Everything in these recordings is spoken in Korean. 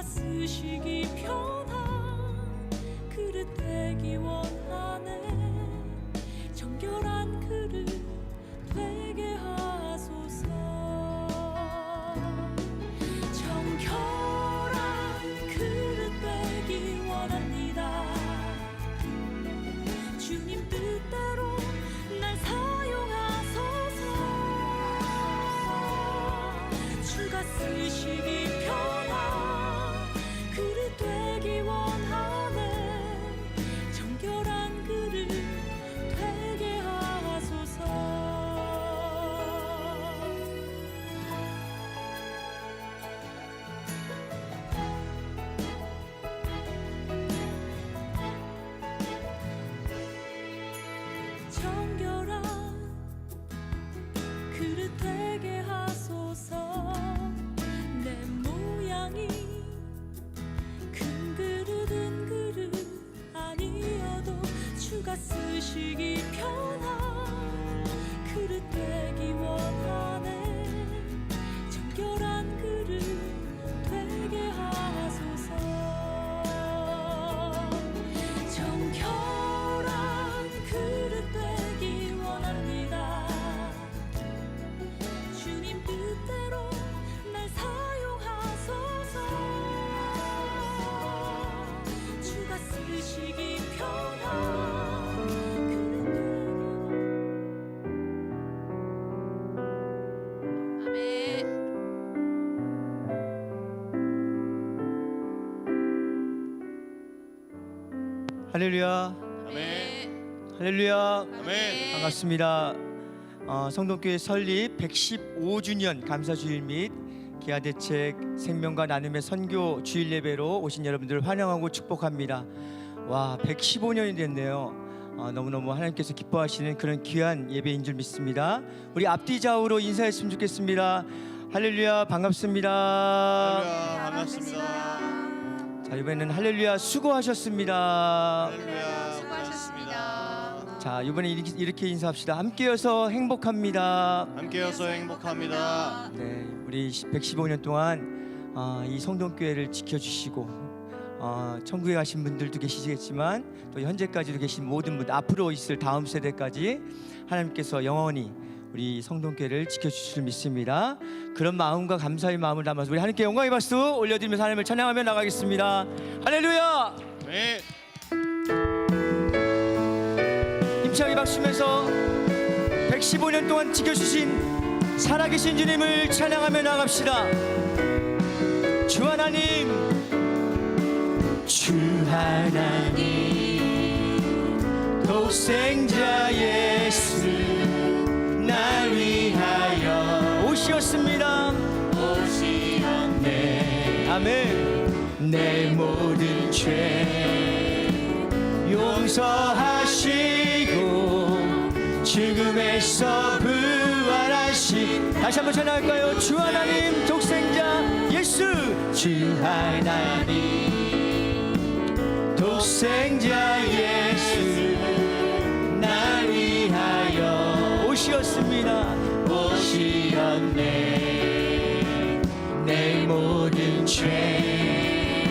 주가 쓰시기 편한 그릇 되기 원하네. 정결한 그릇 되게 하소서. 정결한 그릇 되기 원합니다. 주님 뜻대로 날 사용하소서. 주가 쓰시기 편한 그릇 되기 원하네. 정결한 그릇 되게 하소서. 정결한 그릇 되게 하소서. 내 모양이 큰 그릇은 그릇 아니어도 주가 쓰시기 편한 그릇 되기 원하네. 정결한 그릇 되게 하소서. 정결한 그릇 되기 원합니다. 주님 뜻대로 날 사용하소서. 주가 쓰시기 편한 그릇 되기. 아멘. 할렐루야. 아멘. 할렐루야. 아멘. 반갑습니다. 성동교회 설립 115주년 감사주일 및 기아대책 생명과 나눔의 선교 주일 예배로 오신 여러분들을 환영하고 축복합니다. 와, 115년이 됐네요. 너무너무 하나님께서 기뻐하시는 그런 귀한 예배인 줄 믿습니다. 우리 앞뒤 좌우로 인사했으면 좋겠습니다. 할렐루야, 반갑습니다. 할렐루야. 반갑습니다. 자, 이번에는 할렐루야, 수고하셨습니다. 할렐루야. 수고하셨습니다. 자, 이번에 이렇게 인사합시다. 함께여서 행복합니다. 함께여서 행복합니다. 네, 우리 115년 동안 이 성동교회를 지켜주시고 천국에 가신 분들도 계시겠지만 또 현재까지도 계신 모든 분들, 앞으로 있을 다음 세대까지 하나님께서 영원히 우리 성동교회를 지켜주실 줄 믿습니다. 그런 마음과 감사의 마음을 담아서 우리 하나님께 영광의 박수 올려드리면서 하나님을 찬양하며 나가겠습니다. 할렐루야. 네. 힘차게 박수면서 115년 동안 지켜주신 살아계신 주님을 찬양하며 나갑시다. 주 하나님, 주 하나님, 독생자 예수 날 위하여 오시었습니다. 오시었네. 아멘. 내 모든 죄 용서하시고 죽음에서 부활하신, 다시 한번 전화할까요? 주 하나님, 독생자 예수, 주 하나님, 독생자 예수 날 위하여 오시었습니다. 오시었네. 내 모든 죄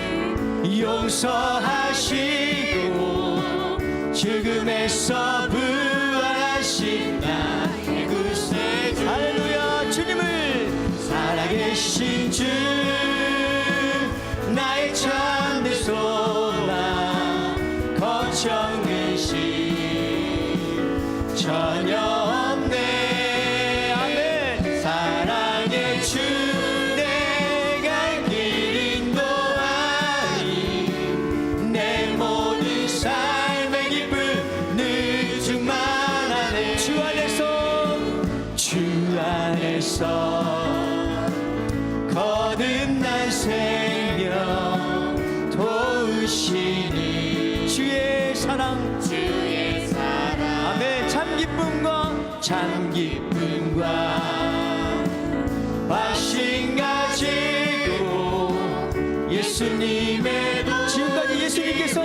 용서하시고 죽음에서 부활하신 나의 구세주. 할렐루야. 주님을 살아계신 주, 나의 참된 소망, 걱정 근심 전혀 없네. 아멘. 사랑의 주, 내 갈 길 인도하니 내 모든 삶의 기쁨 늦지만 하네. 주 안에서 거듭난 생명 도우시니 주의 사랑, 아멘. 참 기쁨과 화신 가지고 예수님의 지금까지 예수님께서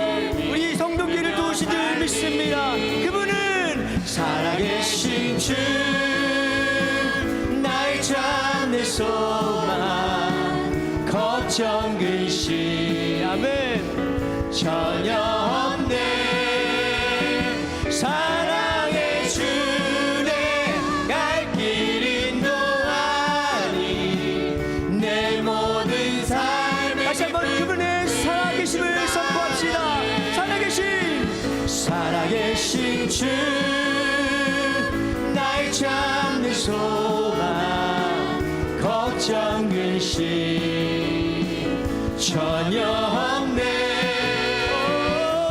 우리 성동교회를 도우신 줄 믿습니다. 그분은 살아계신 주, 나의 참된 소망, 걱정 걱정 근심 아멘 전혀 없네 사랑의 주내 갈 길 인도하니 내 모든 삶에 다시 한번 그분의 살아계심을 선포합시다. 살아계신 주 나의 참는 소망 걱정 근심 전혀 없네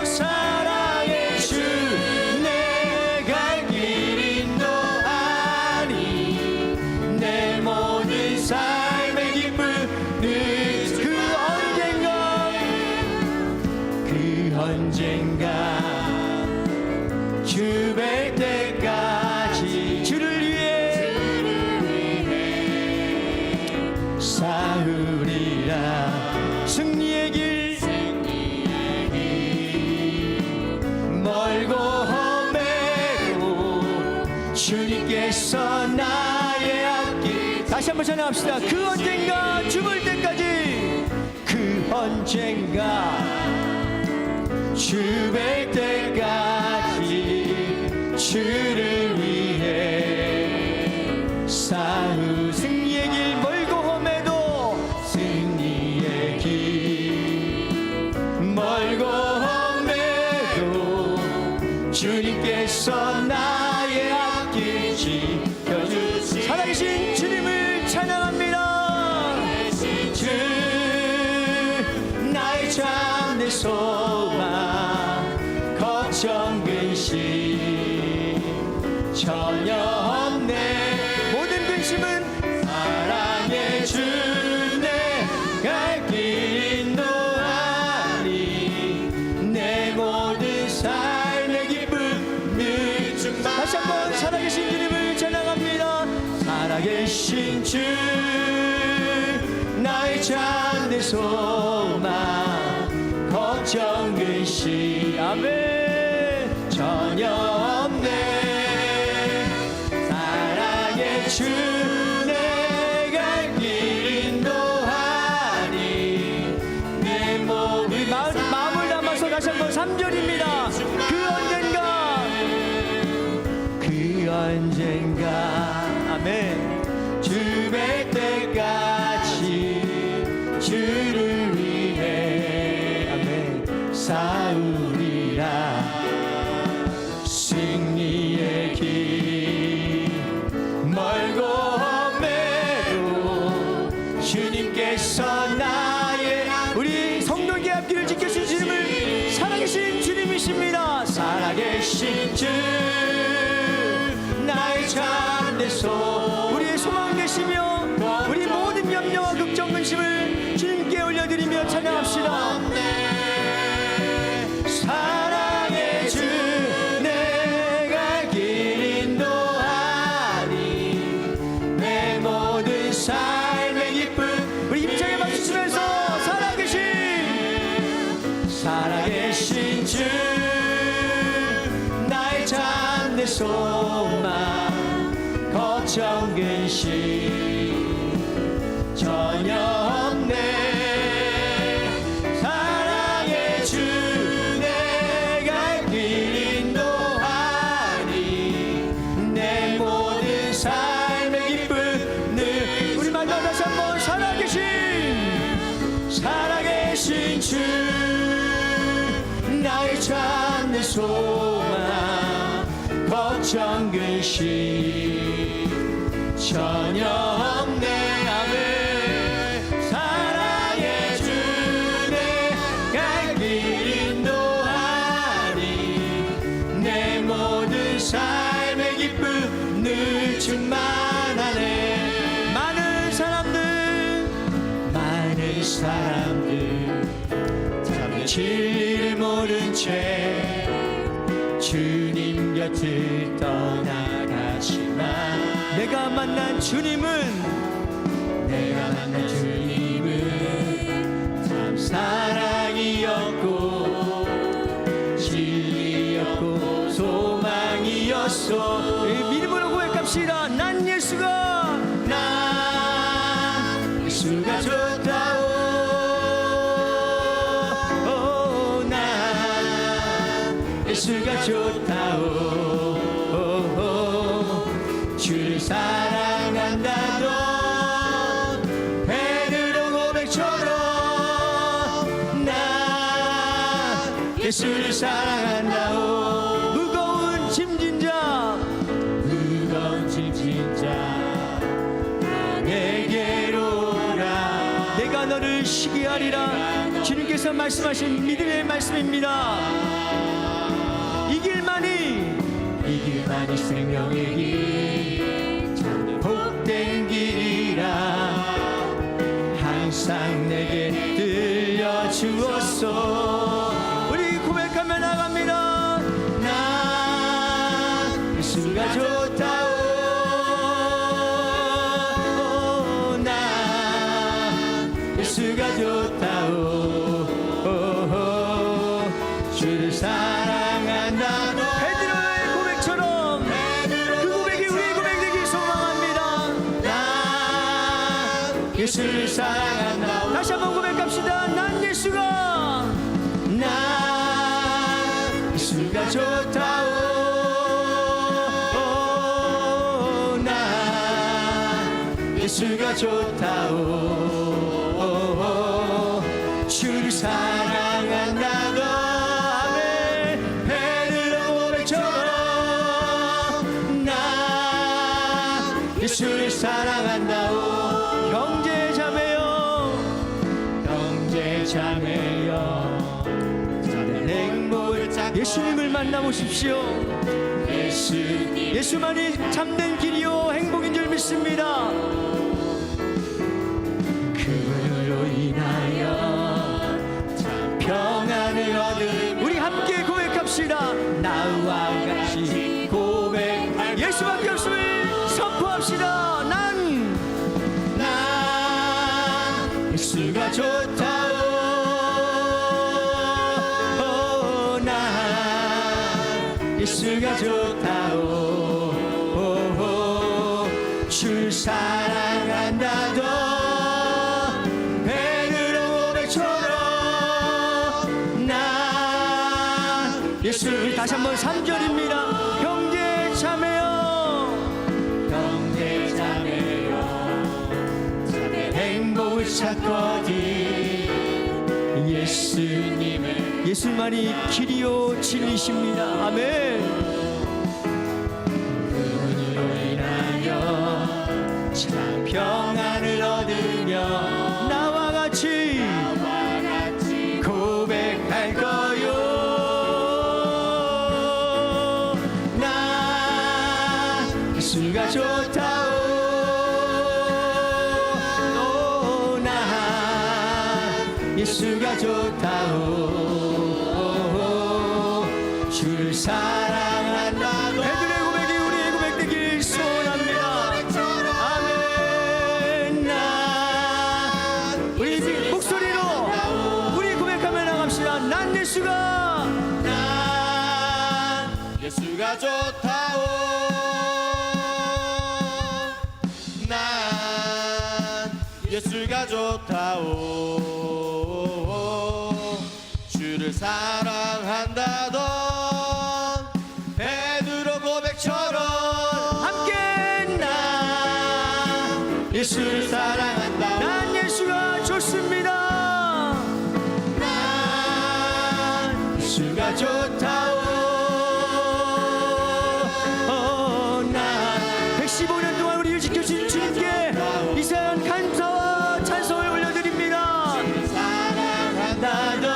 사랑의 주 내 갈 길 인도하니 내 모든 삶의 기쁨 그 언젠가 주 뵐 때까지 주를 위해 싸우리라 승리의 길 멀고 험해도 주님께서 나의 앞길 다시 한번 전해합시다. 그 언젠가 죽을 때까지 그 언젠가 주 뵐 때까지 주를 위해 싸우 승리의 길 멀고 험해도 승리의 길 멀고 험해도 주님께서 나의 앞길 지켜주시 살아계신 주님을 찬양합니다. 주 나의 참된 소망 걱정 근심 전혀 없네 모든 근심은 사랑의 주 내 갈 길 인도하니 내 모든 삶의 기쁨 늘 충만 다시 한번 살아계신 주님을 찬양합니다. 살아계신 주 나의 참된 소망 걱정 근심 아멘 전혀 없네 사랑의 주 내 갈 길 인도하니 내 모든 마음을 담아서 다시 한번 3절입니다. 그 언젠가 아멘 주 뵐 때까지 주를 위해 아멘 싸우리라 승리의 길 멀고 험해도 주님께서 나의 우리 성도의 앞길을 지켜주신 주님을 살아계신 주님이십니다. 살아계신 주 나의 참된 소 우리의 소망 되시며 우리 모든 염려와 걱정 근심을 주님께 올려드리며 찬양합시다. 사랑의 주 내 갈 길 인도하니 내 모든 삶의 기쁨 우리 힘차게 박수 치면서 살아계신 주 나의 참된 소망 걱정 근심 전혀 없네 살아계신 주 나의 참된 소망 걱정 근심 전혀 없네 아멘 사랑의 주 내 갈 길 인도하니 내 모든 삶의 기쁨 늘 충만하네 많은 사람들 참 진리를 모른 채 주님 곁을 떠나가지만 내가 만난 주님은 참 사랑이었고 진리였고 소망이었어 믿음으로 고백합시다. 난 예수가 좋다오 예수를 사랑한다오. 무거운 짐진 자 내게로 오라. 내가 너를 쉬게 하리라. 주님께서 말씀하신 믿음의 말씀입니다. 이 길만이 생명의 길, 복된 길이라 항상 내게 들려주었소. 우리 고백하며 나갑니다. 나 예수가 좋다오. 예수가 좋다오. 주를 사랑한다. 베드로의 고백처럼 그 고백이 우리의 고백이 되길 소망합니다. 나 예수를 사랑한다. 다시 한번 고백합시다. 난 예수가 좋다오. 나 예수가 좋다오. 주를 사랑한다고. 아멘. 베드로 고백처럼 나 예수를 사랑한다오. 형제 자매여 행복을 찾고 예수님을 만나보십시오. 예수만이 참된 길이요 행복인 줄 믿습니다. 그분으로 인하여 참 평안을 얻은 우리 함께 고백합시다. 나와 같이 고백할 예수밖에 없음을 선포합시다. 난 예수가 좋다오. 난 예수가 좋다오. 줄 사랑한다도 베드로 고백처럼 난 예수를 다시 한번 3절입니다. 형제 자매여 행복을 찾거든 예수만이 길이요 진리십니다. 아멘. 그분으로 인하여 참 평안을 얻으며 나와 같이 고백할 거요. 나 예수가 좋다오. 예수가 좋다오. 주를 사랑한다고 베드로의 고백이 우리의 고백 되길 소원합니다. 아멘. 나 우리 목소리로 우리 고백하며 나갑시다. 난 예수가 좋다오. 난 예수가 좋다오. 주를 사랑한다던 베드로 고백처럼 함께 나 예수를 사랑한다. 난 예수가 좋습니다. 난 예수가 좋다오. 난 115년 동안 우리를 지켜주신 주님께 이 시간 감사와 찬송을 올려드립니다. 사랑한다던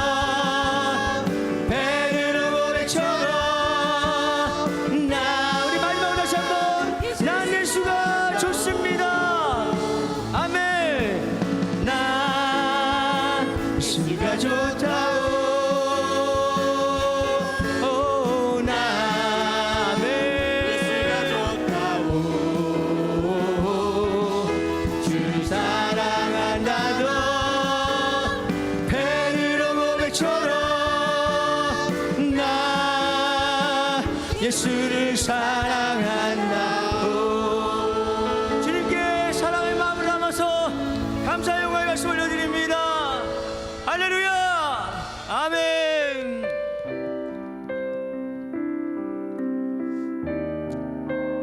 예수가 좋다오. 예수가 좋다오. 주를 사랑한다던 베드로 고백처럼 나 예수를 사랑한다오. 주님께 사랑의 마음을 담아서 감사의 영광의 말씀 올려드립니다. 할렐루야. 아멘.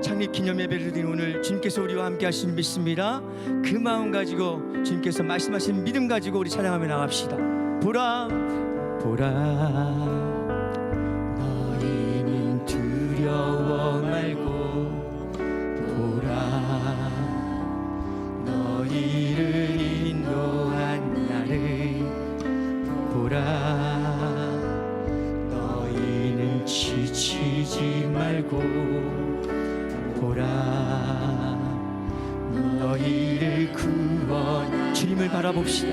창립 기념 예배를 드린 오늘 주님께서 우리와 함께 하신 믿습니다. 그 마음 가지고 주님께서 말씀하신 믿음 가지고 우리 찬양하며 나갑시다. 보라 보라 두려워 말고 보라 너희를 인도한 나를 보라 너희는 지치지 말고 보라 너희를 구원 주님을 바라봅시다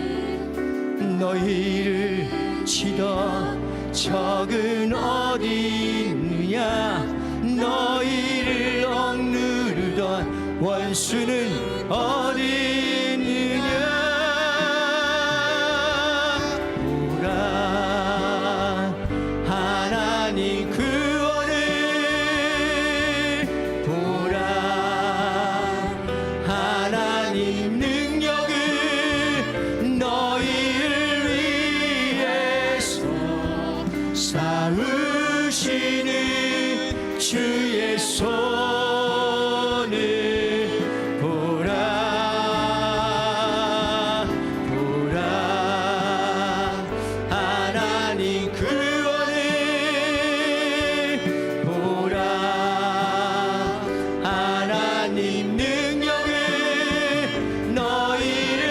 너희를 치던 적은 어디 있느냐 너희를 억누르던 원수는 어디 있느냐 보라 하나님 구원을 보라 하나님 능력을 너희를 위해서 싸우시는 주의 손을 보라 보라 하나님 구원을 보라 하나님 능력을 너희를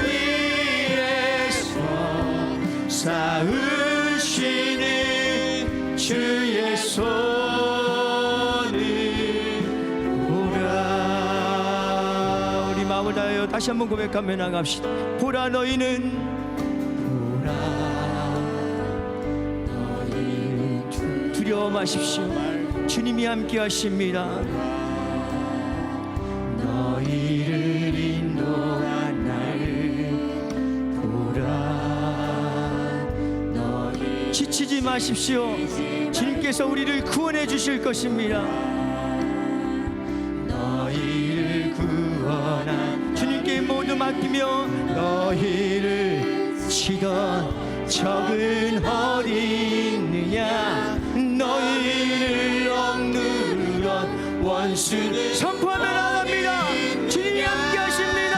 위해서 싸우시는 주의 손을 보라 우리 마음을 다하여 다시 한번 고백하며 나갑시다 보라 너희는 보라 너희는 두려워 마십시오 주님이 함께 하십니다 너희를 인도한 나를 보라 너희 지치지 마십시오 주님께서 우리를 구원해 주실 것입니다 너희를 구원한 주님께 모두 맡기며 너희를 치던 적은 어디 있느냐 너희를 억누르던 원수는 선포하며 나갑니다 주님이 함께 하십니다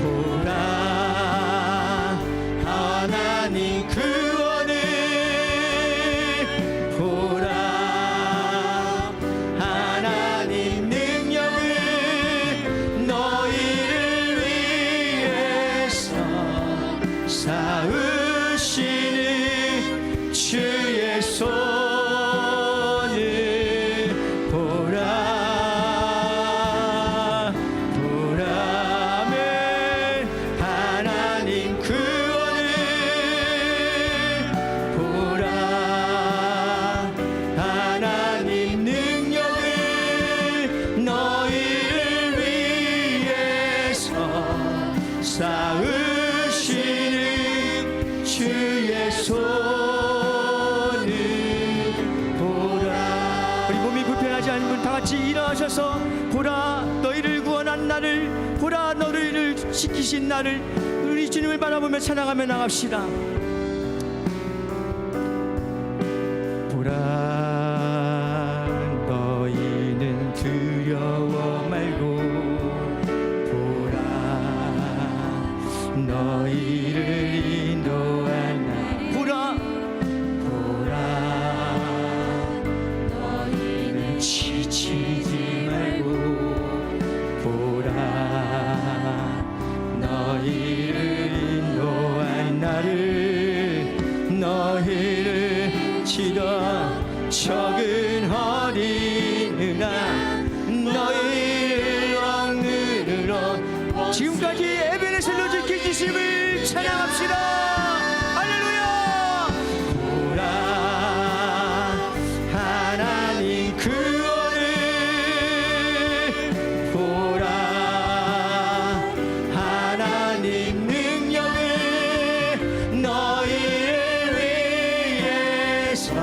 보라 하나님 구원을 보라 하나님 능력을 너희를 위해서 싸우시는 주의 손을 보라 보라 아멘 하나님 구원을 보라 하나님 능력을 너희를 위해서 싸우시는 주의 손을 보라 우리 몸이 불편하지 않은 분 다 같이 일어나셔서 보라 너희를 구원한 나를 보라 너희를 지키신 나를 우리 주님을 바라보며 찬양하며 나갑시다 보라 너희는 두려워 말고 보라 너희를 인도한 나 보라 보라 너희는 지치지 말고 보라 너희를 인도한 나를 너희를 치던 적은 어디 있느냐 너희를 억누르러 지금까지 에베네셀로 지키심을 찬양합시다 할렐루야 보라 하나님 구원을 보라 하나님 능력을 너희를 위해서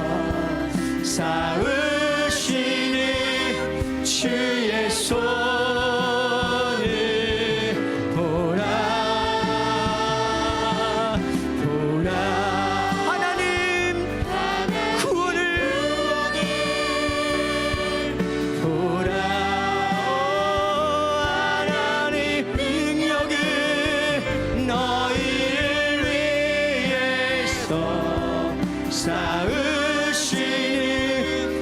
싸우시는 주의 손을 보라 보라 하나님 구원을 보라 하나님 능력을 너희를 위해서 싸우시는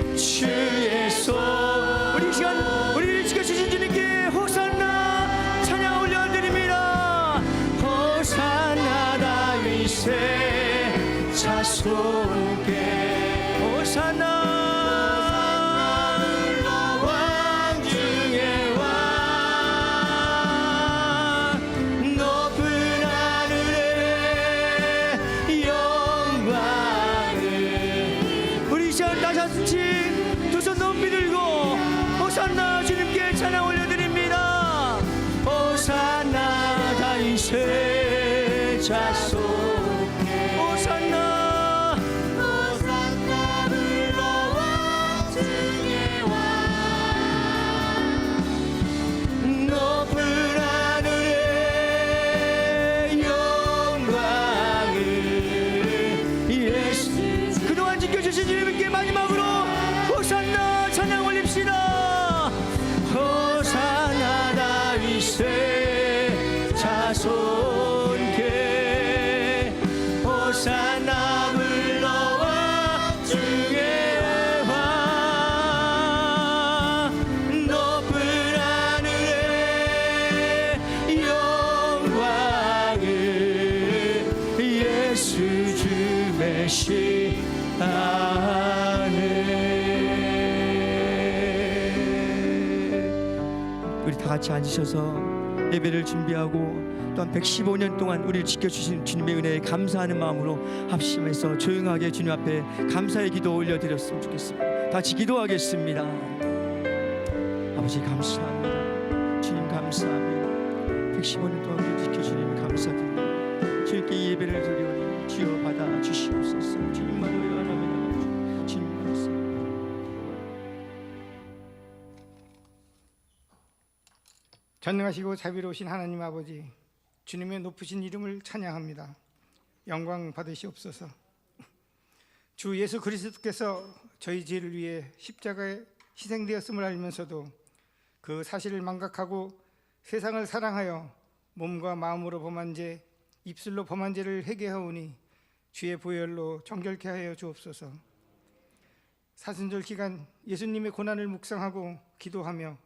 우리 다 같이 앉으셔서 예배를 준비하고 또한 115년 동안 우리를 지켜주신 주님의 은혜에 감사하는 마음으로 합심해서 조용하게 주님 앞에 감사의 기도 올려드렸으면 좋겠습니다. 다 같이 기도하겠습니다. 아버지 감사합니다. 주님 감사합니다. 115년 동안 우리를 지켜주님 감사드립니다. 주님께 이 예배를 드리오니 주여 받아 주시옵소서. 주님만을 위하여 주님 감사합니다. 전능하시고 자비로우신 하나님 아버지, 주님의 높으신 이름을 찬양합니다. 영광 받으시옵소서. 주 예수 그리스도께서 저희 죄를 위해 십자가에 희생되었음을 알면서도 그 사실을 망각하고 세상을 사랑하여 몸과 마음으로 범한 죄, 입술로 범한 죄를 회개하오니 주의 보혈로 정결케 하여 주옵소서. 사순절 기간 예수님의 고난을 묵상하고 기도하며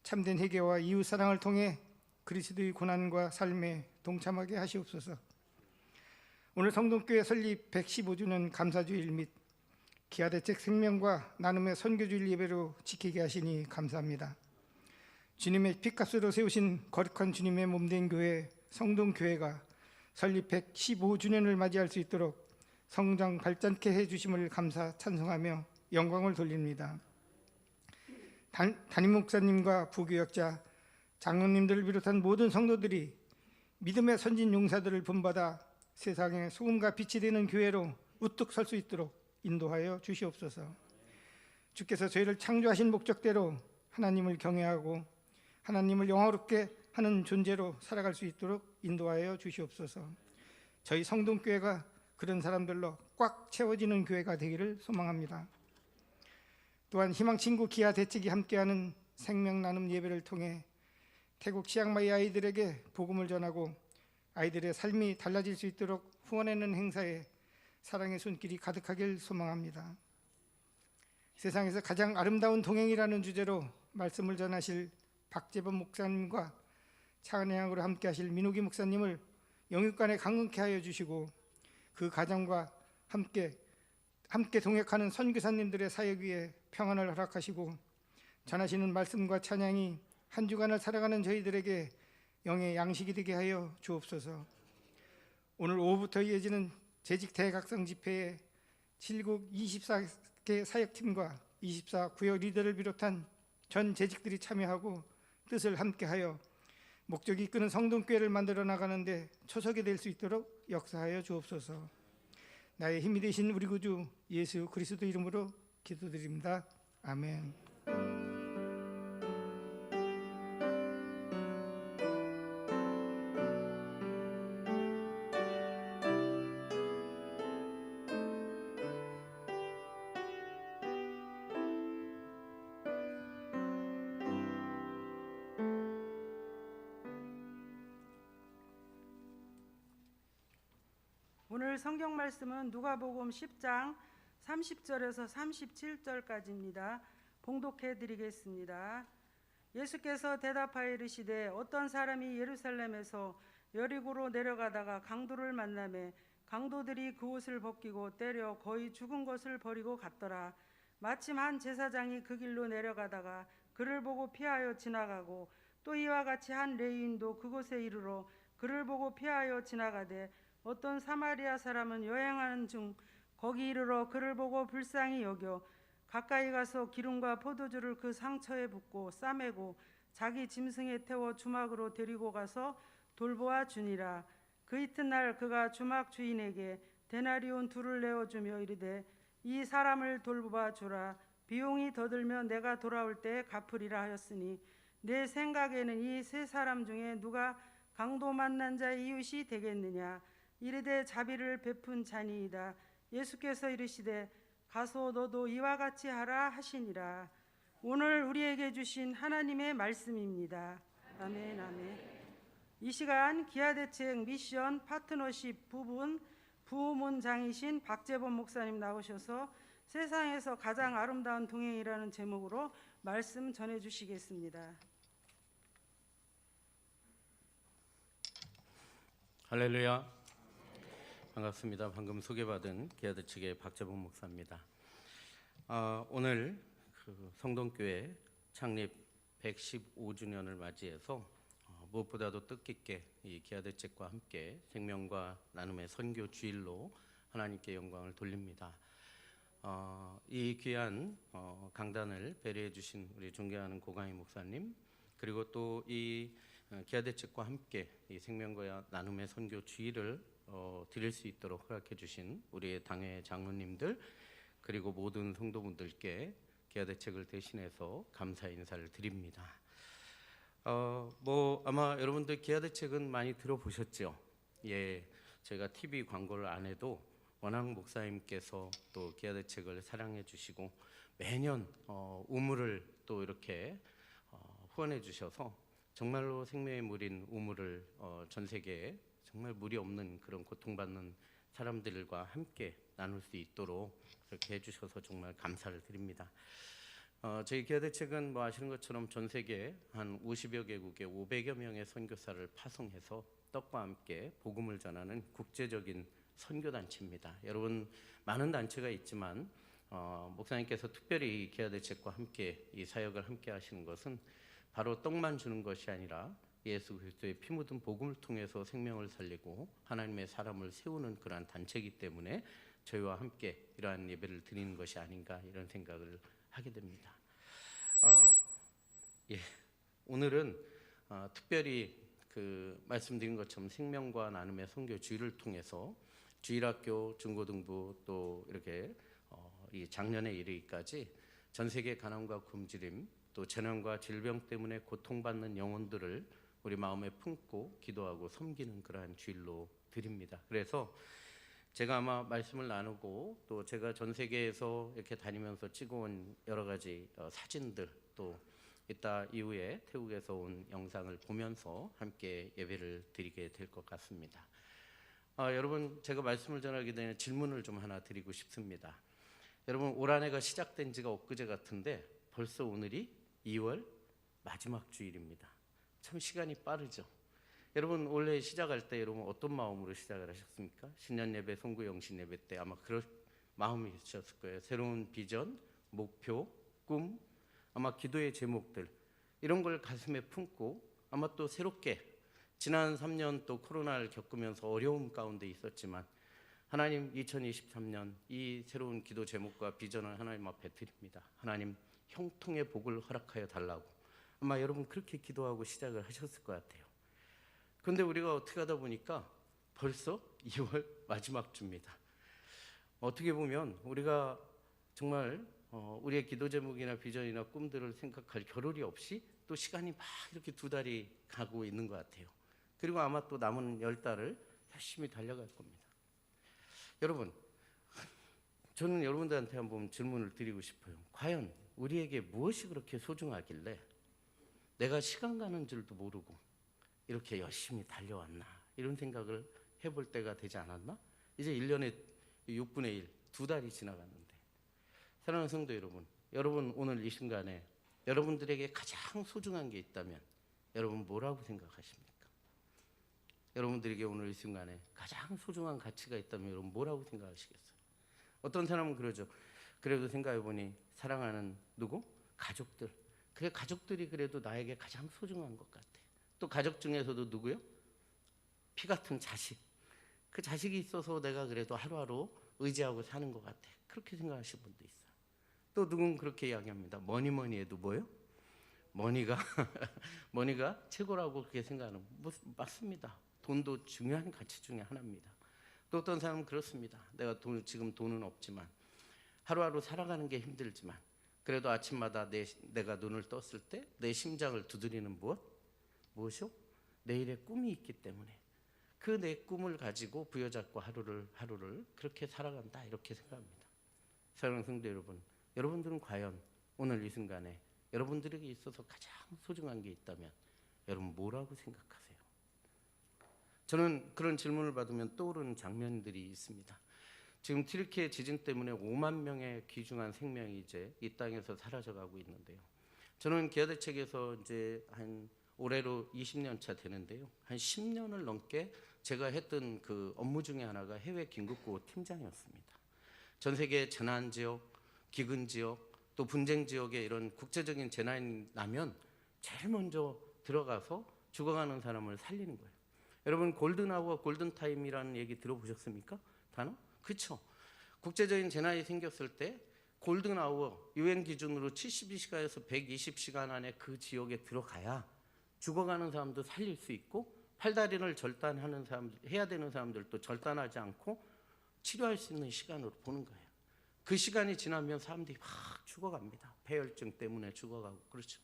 참된 회개와 이웃 사랑을 통해 그리스도의 고난과 삶에 동참하게 하시옵소서. 오늘 성동교회 설립 115주년 감사주일 및 기아대책 생명과 나눔의 선교주일 예배로 지키게 하시니 감사합니다. 주님의 피값으로 세우신 거룩한 주님의 몸된 교회 성동교회가 설립 115주년을 맞이할 수 있도록 성장 발전케 해주심을 감사 찬송하며 영광을 돌립니다. 담임 목사님과 부교역자, 장로님들을 비롯한 모든 성도들이 믿음의 선진 용사들을 본받아 세상에 소금과 빛이 되는 교회로 우뚝 설 수 있도록 인도하여 주시옵소서. 주께서 저희를 창조하신 목적대로 하나님을 경외하고 하나님을 영화롭게 하는 존재로 살아갈 수 있도록 인도하여 주시옵소서. 저희 성동교회가 그런 사람들로 꽉 채워지는 교회가 되기를 소망합니다. 또한 희망친구 기아 대책이 함께하는 생명 나눔 예배를 통해 태국 치앙마이 아이들에게 복음을 전하고 아이들의 삶이 달라질 수 있도록 후원하는 행사에 사랑의 손길이 가득하길 소망합니다. 세상에서 가장 아름다운 동행이라는 주제로 말씀을 전하실 박재범 목사님과 차은혜양으로 함께 하실 민호기 목사님을 영육간에 강건케 하여 주시고 그 가정과 함께 동역하는 선교사님들의 사역 위에 평안을 허락하시고 전하시는 말씀과 찬양이 한 주간을 살아가는 저희들에게 영의 양식이 되게 하여 주옵소서. 오늘 오후부터 이어지는 재직 대각성 집회에 7국 24개 사역팀과 24구역 리더를 비롯한 전 재직들이 참여하고 뜻을 함께하여 목적이 이끄는 성동교회를 만들어 나가는데 초석이 될 수 있도록 역사하여 주옵소서. 나의 힘이 되신 우리 구주 예수 그리스도 이름으로 기도드립니다. 아멘. 오늘 성경 말씀은 누가복음 10장 30절에서 37절까지입니다. 봉독해 드리겠습니다. 예수께서 대답하여 이르시되 어떤 사람이 예루살렘에서 여리고로 내려가다가 강도를 만나매 강도들이 그 옷을 벗기고 때려 거의 죽은 것을 버리고 갔더라. 마침 한 제사장이 그 길로 내려가다가 그를 보고 피하여 지나가고 또 이와 같이 한 레위인도 그곳에 이르러 그를 보고 피하여 지나가되 어떤 사마리아 사람은 여행하는 중 거기 이르러 그를 보고 불쌍히 여겨 가까이 가서 기름과 포도주를 그 상처에 붓고 싸매고 자기 짐승에 태워 주막으로 데리고 가서 돌보아 주니라. 그 이튿날 그가 주막 주인에게 데나리온 2를 내어주며 이르되 이 사람을 돌보아 주라. 비용이 더 들면 내가 돌아올 때에 갚으리라 하였으니 내 생각에는 이 세 사람 중에 누가 강도 만난 자의 이웃이 되겠느냐. 이르되 자비를 베푼 자니이다. 예수께서 이르시되 가서 너도 이와 같이 하라 하시니라. 오늘 우리에게 주신 하나님의 말씀입니다. 아멘 아멘. 이 시간 기아대책 미션 파트너십 부분 부문장이신 박재범 목사님 나오셔서 세상에서 가장 아름다운 동행이라는 제목으로 말씀 전해주시겠습니다. 할렐루야. 반갑습니다. 방금 소개받은 기아대책의 박재범 목사입니다. 오늘 그 성동교회 창립 115주년을 맞이해서 무엇보다도 뜻깊게 이 기아대책과 함께 생명과 나눔의 선교 주일로 하나님께 영광을 돌립니다. 이 귀한 강단을 배려해 주신 우리 존경하는 고강희 목사님, 그리고 또 이 기아대책과 함께 이 생명과 나눔의 선교 주일을 드릴 수 있도록 허락해 주신 우리의 당회 장로님들, 그리고 모든 성도분들께 기아대책을 대신해서 감사 인사를 드립니다. 아마 여러분들 기아대책은 많이 들어보셨죠? 예, 제가 TV 광고를 안 해도 워낙 목사님께서 또 기아대책을 사랑해 주시고 매년 우물을 또 이렇게 후원해 주셔서 정말로 생명의 물인 우물을 전 세계에 정말 물이 없는 그런 고통받는 사람들과 함께 나눌 수 있도록 그렇게 해주셔서 정말 감사를 드립니다. 저희 기아대책은 아시는 것처럼 전 세계 한 50여 개국에 500여 명의 선교사를 파송해서 떡과 함께 복음을 전하는 국제적인 선교단체입니다. 여러분, 많은 단체가 있지만 목사님께서 특별히 기아대책과 함께 이 사역을 함께 하시는 것은 바로 떡만 주는 것이 아니라 예수 그리스도의 피 묻은 복음을 통해서 생명을 살리고 하나님의 사람을 세우는 그러한 단체이기 때문에 저희와 함께 이러한 예배를 드리는 것이 아닌가 이런 생각을 하게 됩니다. 오늘은 특별히 말씀드린 것처럼 생명과 나눔의 선교 주일을 통해서 주일학교, 중고등부 또 이렇게 이 작년에 이르기까지 전 세계 가난과 굶주림 또 재난과 질병 때문에 고통받는 영혼들을 우리 마음에 품고 기도하고 섬기는 그러한 주일로 드립니다. 그래서 제가 아마 말씀을 나누고 또 제가 전 세계에서 이렇게 다니면서 찍어온 여러 가지 사진들, 또 이따 이후에 태국에서 온 영상을 보면서 함께 예배를 드리게 될 것 같습니다. 여러분, 제가 말씀을 전하기 전에 질문을 좀 하나 드리고 싶습니다. 여러분, 올 한 해가 시작된 지가 엊그제 같은데 벌써 오늘이 2월 마지막 주일입니다. 참 시간이 빠르죠. 여러분, 올해 시작할 때 여러분 어떤 마음으로 시작을 하셨습니까? 신년 예배, 송구 영신 예배 때 아마 그런 마음이 있으셨을 거예요. 새로운 비전, 목표, 꿈, 아마 기도의 제목들, 이런 걸 가슴에 품고 아마 또 새롭게 지난 3년 또 코로나를 겪으면서 어려움 가운데 있었지만 하나님, 2023년 이 새로운 기도 제목과 비전을 하나님 앞에 드립니다. 하나님, 형통의 복을 허락하여 달라고 아마 여러분 그렇게 기도하고 시작을 하셨을 것 같아요. 그런데 우리가 어떻게 하다 보니까 벌써 2월 마지막 주입니다. 어떻게 보면 우리가 정말 우리의 기도 제목이나 비전이나 꿈들을 생각할 겨를이 없이 또 시간이 막 이렇게 2달이 가고 있는 것 같아요. 그리고 아마 또 남은 10달을 열심히 달려갈 겁니다. 여러분, 저는 여러분들한테 한번 질문을 드리고 싶어요. 과연 우리에게 무엇이 그렇게 소중하길래 내가 시간 가는 줄도 모르고 이렇게 열심히 달려왔나, 이런 생각을 해볼 때가 되지 않았나? 이제 1년에 6분의 1, 2달이 지나갔는데, 사랑하는 성도 여러분, 여러분 오늘 이 순간에 여러분들에게 가장 소중한 게 있다면 여러분 뭐라고 생각하십니까? 여러분들에게 오늘 이 순간에 가장 소중한 가치가 있다면 여러분 뭐라고 생각하시겠어요? 어떤 사람은 그러죠. 그래도 생각해보니 사랑하는 누구? 가족들. 그래, 가족들이 그래도 나에게 가장 소중한 것 같아. 또 가족 중에서도 누구요? 피 같은 자식. 그 자식이 있어서 내가 그래도 하루하루 의지하고 사는 것 같아. 그렇게 생각하시는 분도 있어요. 또 누군 그렇게 이야기합니다. 뭐니 해도 뭐요? 머니가 최고라고 그렇게 생각하는, 맞습니다. 돈도 중요한 가치 중에 하나입니다. 또 어떤 사람은 그렇습니다. 내가 지금 돈은 없지만 하루하루 살아가는 게 힘들지만 그래도 아침마다 내가 눈을 떴을 때 내 심장을 두드리는 무엇이요? 내일의 꿈이 있기 때문에 그 내 꿈을 가지고 부여잡고 하루를 그렇게 살아간다, 이렇게 생각합니다. 사랑하는 성도 여러분, 여러분들은 과연 오늘 이 순간에 여러분들에게 있어서 가장 소중한 게 있다면 여러분 뭐라고 생각하세요? 저는 그런 질문을 받으면 떠오르는 장면들이 있습니다. 지금 튀르키예 지진 때문에 5만 명의 귀중한 생명이 이제 이 땅에서 사라져가고 있는데요. 저는 기아대책에서 이제 한 올해로 20년 차 되는데요. 한 10년을 넘게 제가 했던 그 업무 중에 하나가 해외 긴급구호 팀장이었습니다. 전 세계 재난 지역, 기근 지역, 또 분쟁 지역에 이런 국제적인 재난이 나면 제일 먼저 들어가서 죽어가는 사람을 살리는 거예요. 여러분 골든아워, 골든타임이라는 얘기 들어보셨습니까? 단어? 그렇죠. 국제적인 재난이 생겼을 때 골든아워, 유엔 기준으로 72시간에서 120시간 안에 그 지역에 들어가야 죽어가는 사람도 살릴 수 있고 팔다리를 절단하는 사람들, 해야 되는 사람들도 절단하지 않고 치료할 수 있는 시간으로 보는 거예요. 그 시간이 지나면 사람들이 막 죽어갑니다. 폐혈증 때문에 죽어가고. 그렇죠.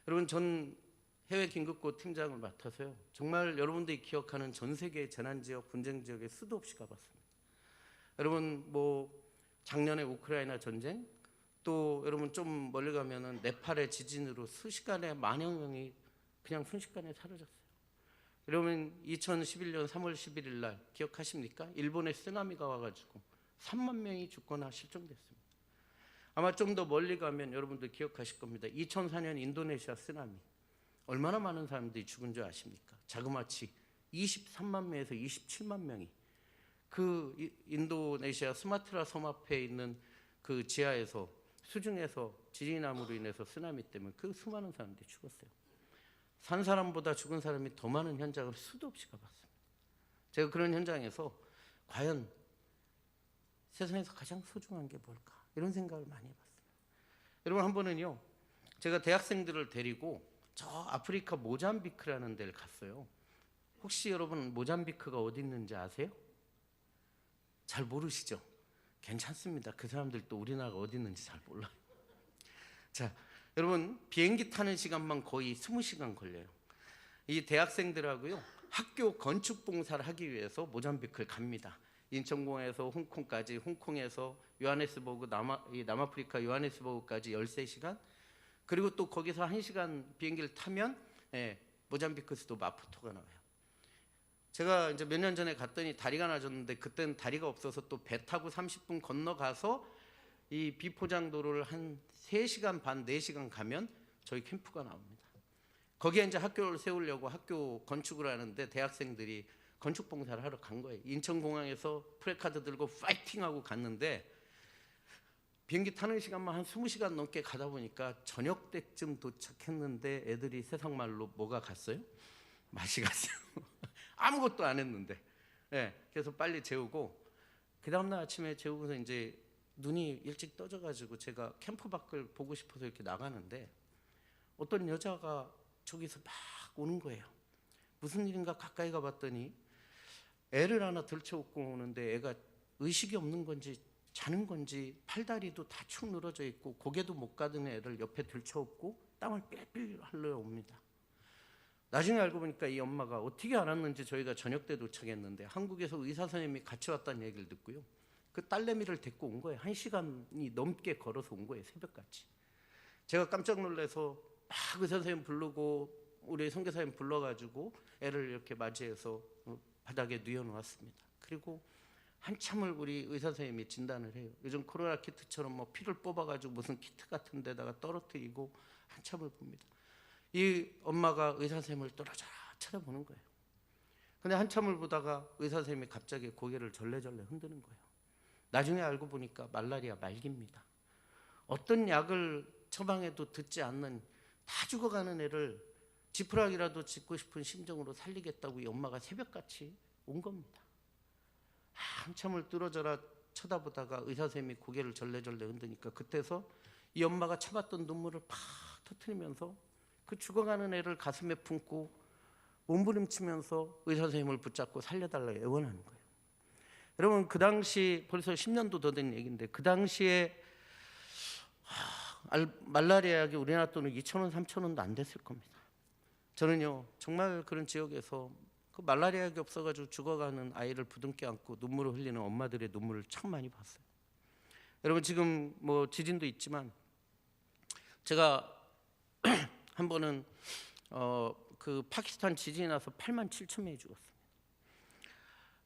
여러분 전 해외 긴급구 팀장을 맡아서요. 정말 여러분들이 기억하는 전 세계 재난지역, 분쟁지역에 수도 없이 가봤습니다. 여러분 뭐 작년에 우크라이나 전쟁, 또 여러분 좀 멀리 가면은 네팔의 지진으로 순식간에 만여 명이 그냥 순식간에 사라졌어요. 여러분 2011년 3월 11일 날 기억하십니까? 일본에 쓰나미가 와가지고 3만 명이 죽거나 실종됐습니다. 아마 좀 더 멀리 가면 여러분들 기억하실 겁니다. 2004년 인도네시아 쓰나미 얼마나 많은 사람들이 죽은 줄 아십니까? 자그마치 23만 명에서 27만 명이 그 인도네시아 스마트라 섬 앞에 있는 그 지하에서 수중에서 지진함으로 인해서 쓰나미 때문에 그 수많은 사람들이 죽었어요. 산 사람보다 죽은 사람이 더 많은 현장을 수도 없이 가봤습니다. 제가 그런 현장에서 과연 세상에서 가장 소중한 게 뭘까? 이런 생각을 많이 해봤습니다. 여러분 한 번은요, 제가 대학생들을 데리고 저 아프리카 모잠비크라는 데를 갔어요. 혹시 여러분 모잠비크가 어디 있는지 아세요? 잘 모르시죠? 괜찮습니다. 그 사람들도 우리나라가 어디 있는지 잘 몰라요. 자, 여러분 비행기 타는 시간만 거의 20시간 걸려요. 이 대학생들하고요 학교 건축 봉사를 하기 위해서 모잠비크를 갑니다. 인천공항에서 홍콩까지, 홍콩에서 요하네스버그 남아프리카 요하네스버그까지 13시간, 그리고 또 거기서 1시간 비행기를 타면 모잠비크 수도 마푸토가 나와요. 제가 이제 몇 년 전에 갔더니 다리가 나졌는데 그때는 다리가 없어서 또 배 타고 30분 건너가서 이 비포장도로를 한 3시간 반, 4시간 가면 저희 캠프가 나옵니다. 거기에 이제 학교를 세우려고 학교 건축을 하는데 대학생들이 건축 봉사를 하러 간 거예요. 인천공항에서 프레카드 들고 파이팅하고 갔는데 비행기 타는 시간만 한 20시간 넘게 가다 보니까 저녁 때쯤 도착했는데 애들이 세상 말로 뭐가 갔어요? 맛이 갔어요. 아무것도 안 했는데. 그래서 빨리 재우고 그 다음날 아침에 재우고서 이제 눈이 일찍 떠져가지고 제가 캠프 밖을 보고 싶어서 이렇게 나가는데 어떤 여자가 저기서 막 오는 거예요. 무슨 일인가 가까이 가봤더니 애를 하나 들쳐업고 오는데 애가 의식이 없는 건지 자는 건지 팔다리도 다 축 늘어져 있고 고개도 못 가든 애를 옆에 들쳐업고 땀을 삘삘 흘러 옵니다. 나중에 알고 보니까 이 엄마가 어떻게 알았는지 저희가 저녁 때 도착했는데 한국에서 의사 선생님이 같이 왔다는 얘기를 듣고요. 그 딸내미를 데리고 온 거예요. 1시간이 넘게 걸어서 온 거예요. 새벽같이. 제가 깜짝 놀라서 막 의사 선생님 부르고 우리 선교사님 불러가지고 애를 이렇게 맞이해서 바닥에 뉘어놓았습니다. 그리고 한참을 우리 의사 선생님이 진단을 해요. 요즘 코로나 키트처럼 뭐 피를 뽑아가지고 무슨 키트 같은 데다가 떨어뜨리고 한참을 봅니다. 이 엄마가 의사 선생님을 떨어져 쳐다보는 거예요. 근데 한참을 보다가 의사 선생님이 갑자기 고개를 절레절레 흔드는 거예요. 나중에 알고 보니까 말라리아 말기입니다. 어떤 약을 처방해도 듣지 않는 다 죽어가는 애를 지푸라기라도 짚고 싶은 심정으로 살리겠다고 이 엄마가 새벽같이 온 겁니다. 한참을 뚫어져라 쳐다보다가 의사 선생님이 고개를 절레절레 흔드니까 그때서 이 엄마가 참았던 눈물을 팍 터뜨리면서 그 죽어가는 애를 가슴에 품고 몸부림치면서 의사 선생님을 붙잡고 살려달라고 애원하는 거예요. 여러분 그 당시 벌써 10년도 더 된 얘기인데 그 당시에 말라리아 약이 우리나라 돈은 2,000원, 3,000원도 안 됐을 겁니다. 저는요 정말 그런 지역에서 그 말라리아 약이 없어가지고 죽어가는 아이를 부둥켜 안고 눈물을 흘리는 엄마들의 눈물을 참 많이 봤어요. 여러분 지금 뭐 지진도 있지만 제가 한 번은 그 파키스탄 지진이 나서 87,000명이 죽었습니다.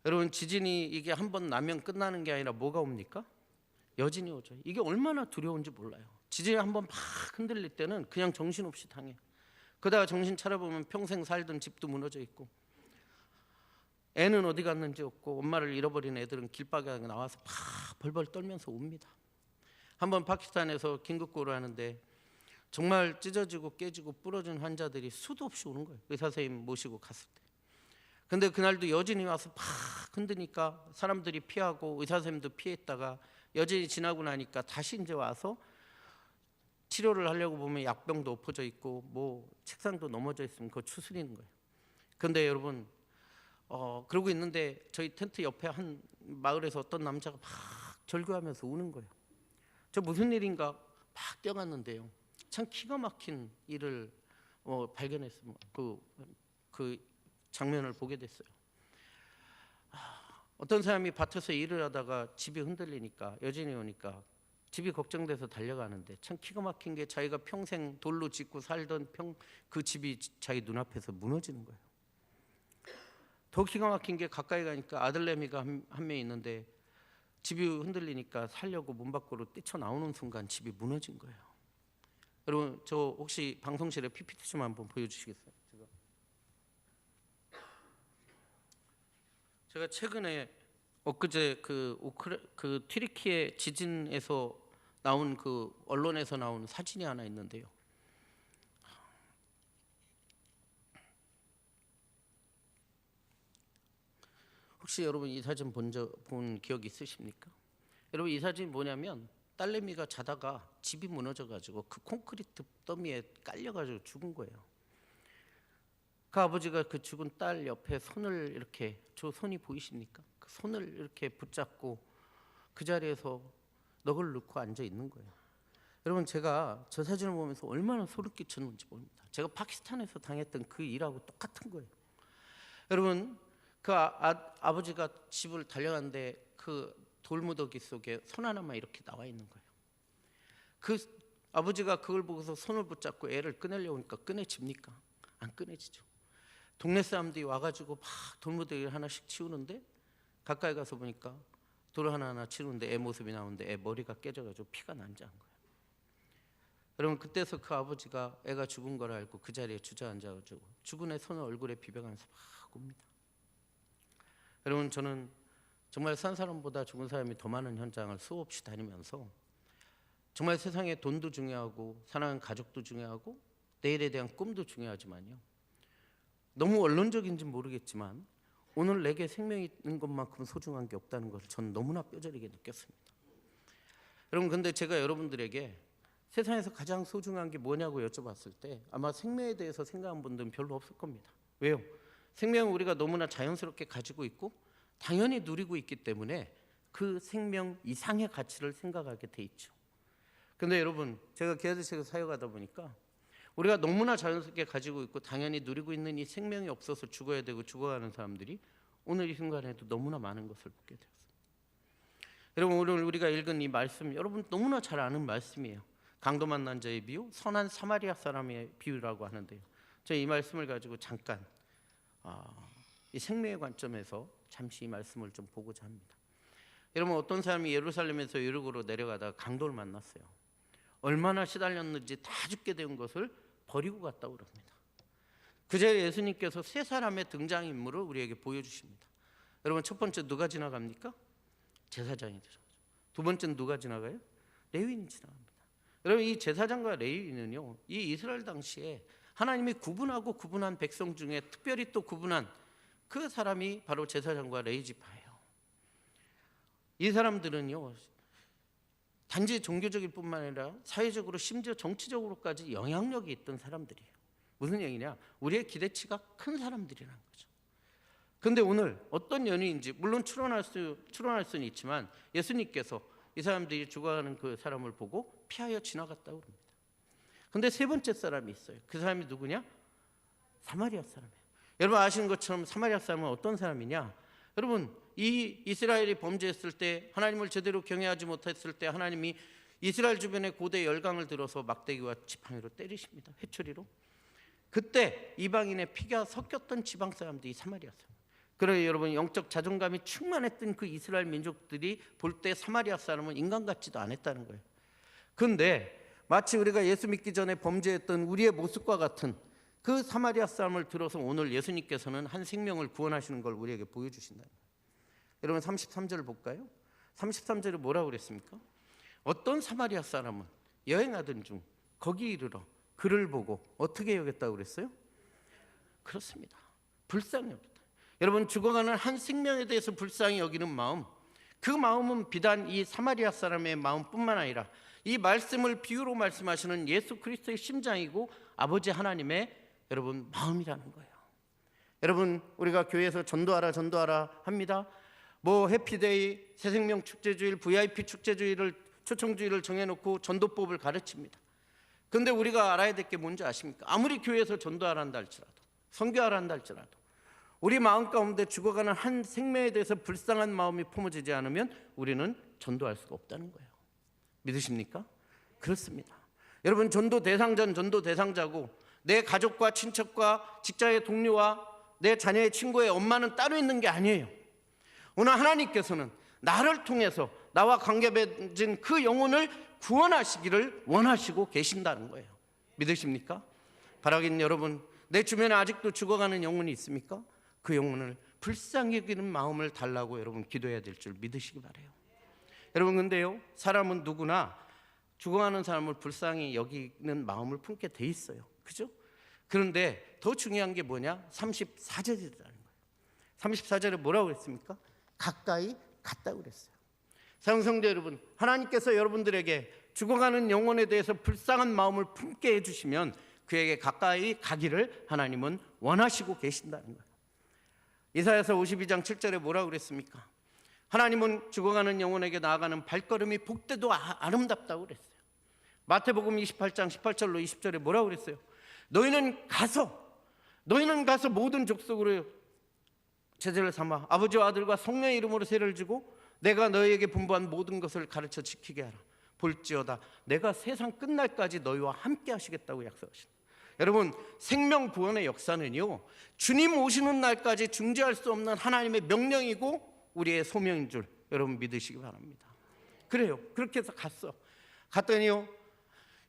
여러분 지진이 이게 한 번 나면 끝나는 게 아니라 뭐가 옵니까? 여진이 오죠. 이게 얼마나 두려운지 몰라요. 지진이 한 번 막 흔들릴 때는 그냥 정신없이 당해요. 그러다가 정신 차려보면 평생 살던 집도 무너져 있고 애는 어디 갔는지 없고 엄마를 잃어버린 애들은 길바닥에 나와서 막 벌벌 떨면서 옵니다. 한번 파키스탄에서 긴급구호를 하는데 정말 찢어지고 깨지고 부러진 환자들이 수도 없이 오는 거예요. 의사 선생님 모시고 갔을 때. 근데 그날도 여진이 와서 팍 흔드니까 사람들이 피하고 의사 선생님도 피했다가 여진이 지나고 나니까 다시 이제 와서 치료를 하려고 보면 약병도 엎어져 있고 뭐 책상도 넘어져 있으면 그거 추스리는 거예요. 근데 여러분 그러고 있는데 저희 텐트 옆에 한 마을에서 어떤 남자가 막 절규하면서 우는 거예요. 저 무슨 일인가 막 뛰어갔는데요. 참 기가 막힌 일을 발견했어요. 그 장면을 보게 됐어요. 어떤 사람이 밭에서 일을 하다가 집이 흔들리니까 여진이 오니까 집이 걱정돼서 달려가는데 참 기가 막힌 게 자기가 평생 돌로 짓고 살던 그 집이 자기 눈앞에서 무너지는 거예요. 더 기가 막힌 게 가까이 가니까 아들내미가 한 명 있는데 집이 흔들리니까 살려고 문 밖으로 뛰쳐나오는 순간 집이 무너진 거예요. 여러분 저 혹시 방송실에 PPT 좀 한번 보여주시겠어요? 제가 최근에 엊그제 그 튀르키예 지진에서 나온 그 언론에서 나온 사진이 하나 있는데요. 혹시 여러분 이 사진 본 기억 있으십니까? 여러분 이 사진 뭐냐면 딸내미가 자다가 집이 무너져가지고 그 콘크리트 더미에 깔려가지고 죽은 거예요. 그 아버지가 그 죽은 딸 옆에 손을 이렇게, 저 손이 보이십니까? 그 손을 이렇게 붙잡고 그 자리에서 넋을 놓고 앉아 있는 거예요. 여러분 제가 저 사진을 보면서 얼마나 소름 끼쳤는지 모릅니다. 제가 파키스탄에서 당했던 그 일하고 똑같은 거예요. 여러분 그 아버지가 집을 달려갔는데 그 돌무더기 속에 손 하나만 이렇게 나와 있는 거예요. 그 아버지가 그걸 보고서 손을 붙잡고 애를 꺼내려고 하니까 꺼내집니까? 안 꺼내지죠. 동네 사람들이 와가지고 막 돌무더기를 하나씩 치우는데 가까이 가서 보니까 돌 하나하나 치우는데 애 모습이 나오는데 애 머리가 깨져가지고 피가 난자한 거예요. 여러분 그때서 그 아버지가 애가 죽은 걸 알고 그 자리에 주저앉아가지고 죽은 애 손을 얼굴에 비벼가면서 막 웁니다. 여러분 저는 정말 산 사람보다 죽은 사람이 더 많은 현장을 수없이 다니면서 정말 세상에 돈도 중요하고 사랑하는 가족도 중요하고 내일에 대한 꿈도 중요하지만요. 너무 원론적인지 모르겠지만 오늘 내게 생명이 있는 것만큼 소중한 게 없다는 것을 저는 너무나 뼈저리게 느꼈습니다. 여러분 근데 제가 여러분들에게 세상에서 가장 소중한 게 뭐냐고 여쭤봤을 때 아마 생명에 대해서 생각한 분들은 별로 없을 겁니다. 왜요? 생명은 우리가 너무나 자연스럽게 가지고 있고 당연히 누리고 있기 때문에 그 생명 이상의 가치를 생각하게 돼 있죠. 근데 여러분 제가 기아대책에서 사역하다 보니까 우리가 너무나 자연스럽게 가지고 있고 당연히 누리고 있는 이 생명이 없어서 죽어야 되고 죽어가는 사람들이 오늘 이 순간에도 너무나 많은 것을 보게 되었습니다. 여러분 오늘 우리가 읽은 이 말씀 여러분 너무나 잘 아는 말씀이에요. 강도 만난 자의 비유, 선한 사마리아 사람의 비유라고 하는데요. 저희 이 말씀을 가지고 잠깐 이 생명의 관점에서 잠시 이 말씀을 좀 보고자 합니다. 여러분 어떤 사람이 예루살렘에서 여리고로 내려가다가 강도를 만났어요. 얼마나 시달렸는지 다 죽게 된 것을 버리고 갔다고 그럽니다. 그 자리에 예수님께서 세 사람의 등장인물을 우리에게 보여주십니다. 여러분 첫 번째 누가 지나갑니까? 제사장이 들어가죠. 두 번째는 누가 지나가요? 레위인이 지나갑니다. 여러분 이 제사장과 레위인은요 이 이스라엘 당시에 하나님이 구분한 백성 중에 특별히 또 구분한 그 사람이 바로 제사장과 레위지파예요. 이 사람들은요 단지 종교적일 뿐만 아니라 사회적으로 심지어 정치적으로까지 영향력이 있던 사람들이에요. 무슨 얘기냐? 우리의 기대치가 큰 사람들이라는 거죠. 그런데 오늘 어떤 연유인지 물론 추론할 수는 있지만 예수님께서 이 사람들이 죽어가는 그 사람을 보고 피하여 지나갔다고 합니다. 그런데 세 번째 사람이 있어요. 그 사람이 누구냐? 사마리아 사람이에요. 여러분 아시는 것처럼 사마리아 사람은 어떤 사람이냐? 여러분 이 이스라엘이 범죄했을 때 하나님을 제대로 경외하지 못했을 때 하나님이 이스라엘 주변에 고대 열강을 들어서 막대기와 지팡이로 때리십니다. 회초리로. 그때 이방인의 피가 섞였던 지방 사람들이 사마리아 사람. 그래서 여러분 영적 자존감이 충만했던 그 이스라엘 민족들이 볼 때 사마리아 사람은 인간 같지도 않았다는 거예요. 그런데 마치 우리가 예수 믿기 전에 범죄했던 우리의 모습과 같은 그 사마리아 사람을 들어서 오늘 예수님께서는 한 생명을 구원하시는 걸 우리에게 보여주신다. 여러분 33절을 볼까요? 33절에 뭐라고 그랬습니까? 어떤 사마리아 사람은 여행하던 중 거기 이르러 그를 보고 어떻게 여겼다고 그랬어요? 그렇습니다. 불쌍히 여겼다. 여러분, 죽어가는 한 생명에 대해서 불쌍히 여기는 마음, 그 마음은 비단 이 사마리아 사람의 마음뿐만 아니라 이 말씀을 비유로 말씀하시는 예수 그리스도의 심장이고 아버지 하나님의 여러분 마음이라는 거예요. 여러분, 우리가 교회에서 전도하라 합니다. 뭐 해피데이, 새생명 축제주일, VIP 축제주일을 초청주일을 정해놓고 전도법을 가르칩니다. 그런데 우리가 알아야 될 게 뭔지 아십니까? 아무리 교회에서 전도하라 한다 할지라도, 선교하라 한다 할지라도 우리 마음 가운데 죽어가는 한 생명에 대해서 불쌍한 마음이 품어지지 않으면 우리는 전도할 수가 없다는 거예요. 믿으십니까? 그렇습니다. 여러분, 전도 대상자는 전도 대상자고 내 가족과 친척과 직장의 동료와 내 자녀의 친구의 엄마는 따로 있는 게 아니에요. 오늘 하나님께서는 나를 통해서 나와 관계 맺은 그 영혼을 구원하시기를 원하시고 계신다는 거예요. 믿으십니까? 바라긴 여러분, 내 주변에 아직도 죽어가는 영혼이 있습니까? 그 영혼을 불쌍히 여기는 마음을 달라고 여러분 기도해야 될 줄 믿으시기 바라요. 여러분, 근데요, 사람은 누구나 죽어가는 사람을 불쌍히 여기는 마음을 품게 돼 있어요. 그죠? 그런데 더 중요한 게 뭐냐? 34절이라는 거예요. 34절에 뭐라고 그랬습니까? 가까이 갔다고 그랬어요. 사랑하는 성도 여러분, 하나님께서 여러분들에게 죽어가는 영혼에 대해서 불쌍한 마음을 품게 해주시면 그에게 가까이 가기를 하나님은 원하시고 계신다는 거예요. 이사야서 52장 7절에 뭐라고 그랬습니까? 하나님은 죽어가는 영혼에게 나아가는 발걸음이 복되도 아름답다고 그랬어요. 마태복음 28장 18절로 20절에 뭐라고 그랬어요? 너희는 가서 모든 족속으로 제자를 삼아 아버지와 아들과 성령의 이름으로 세례를 주고 내가 너희에게 분부한 모든 것을 가르쳐 지키게 하라. 볼지어다 내가 세상 끝날까지 너희와 함께 하시겠다고 약속하십니다. 여러분, 생명 구원의 역사는요, 주님 오시는 날까지 중지할 수 없는 하나님의 명령이고 우리의 소명인 줄 여러분 믿으시기 바랍니다. 그래요. 그렇게 해서 갔더니요,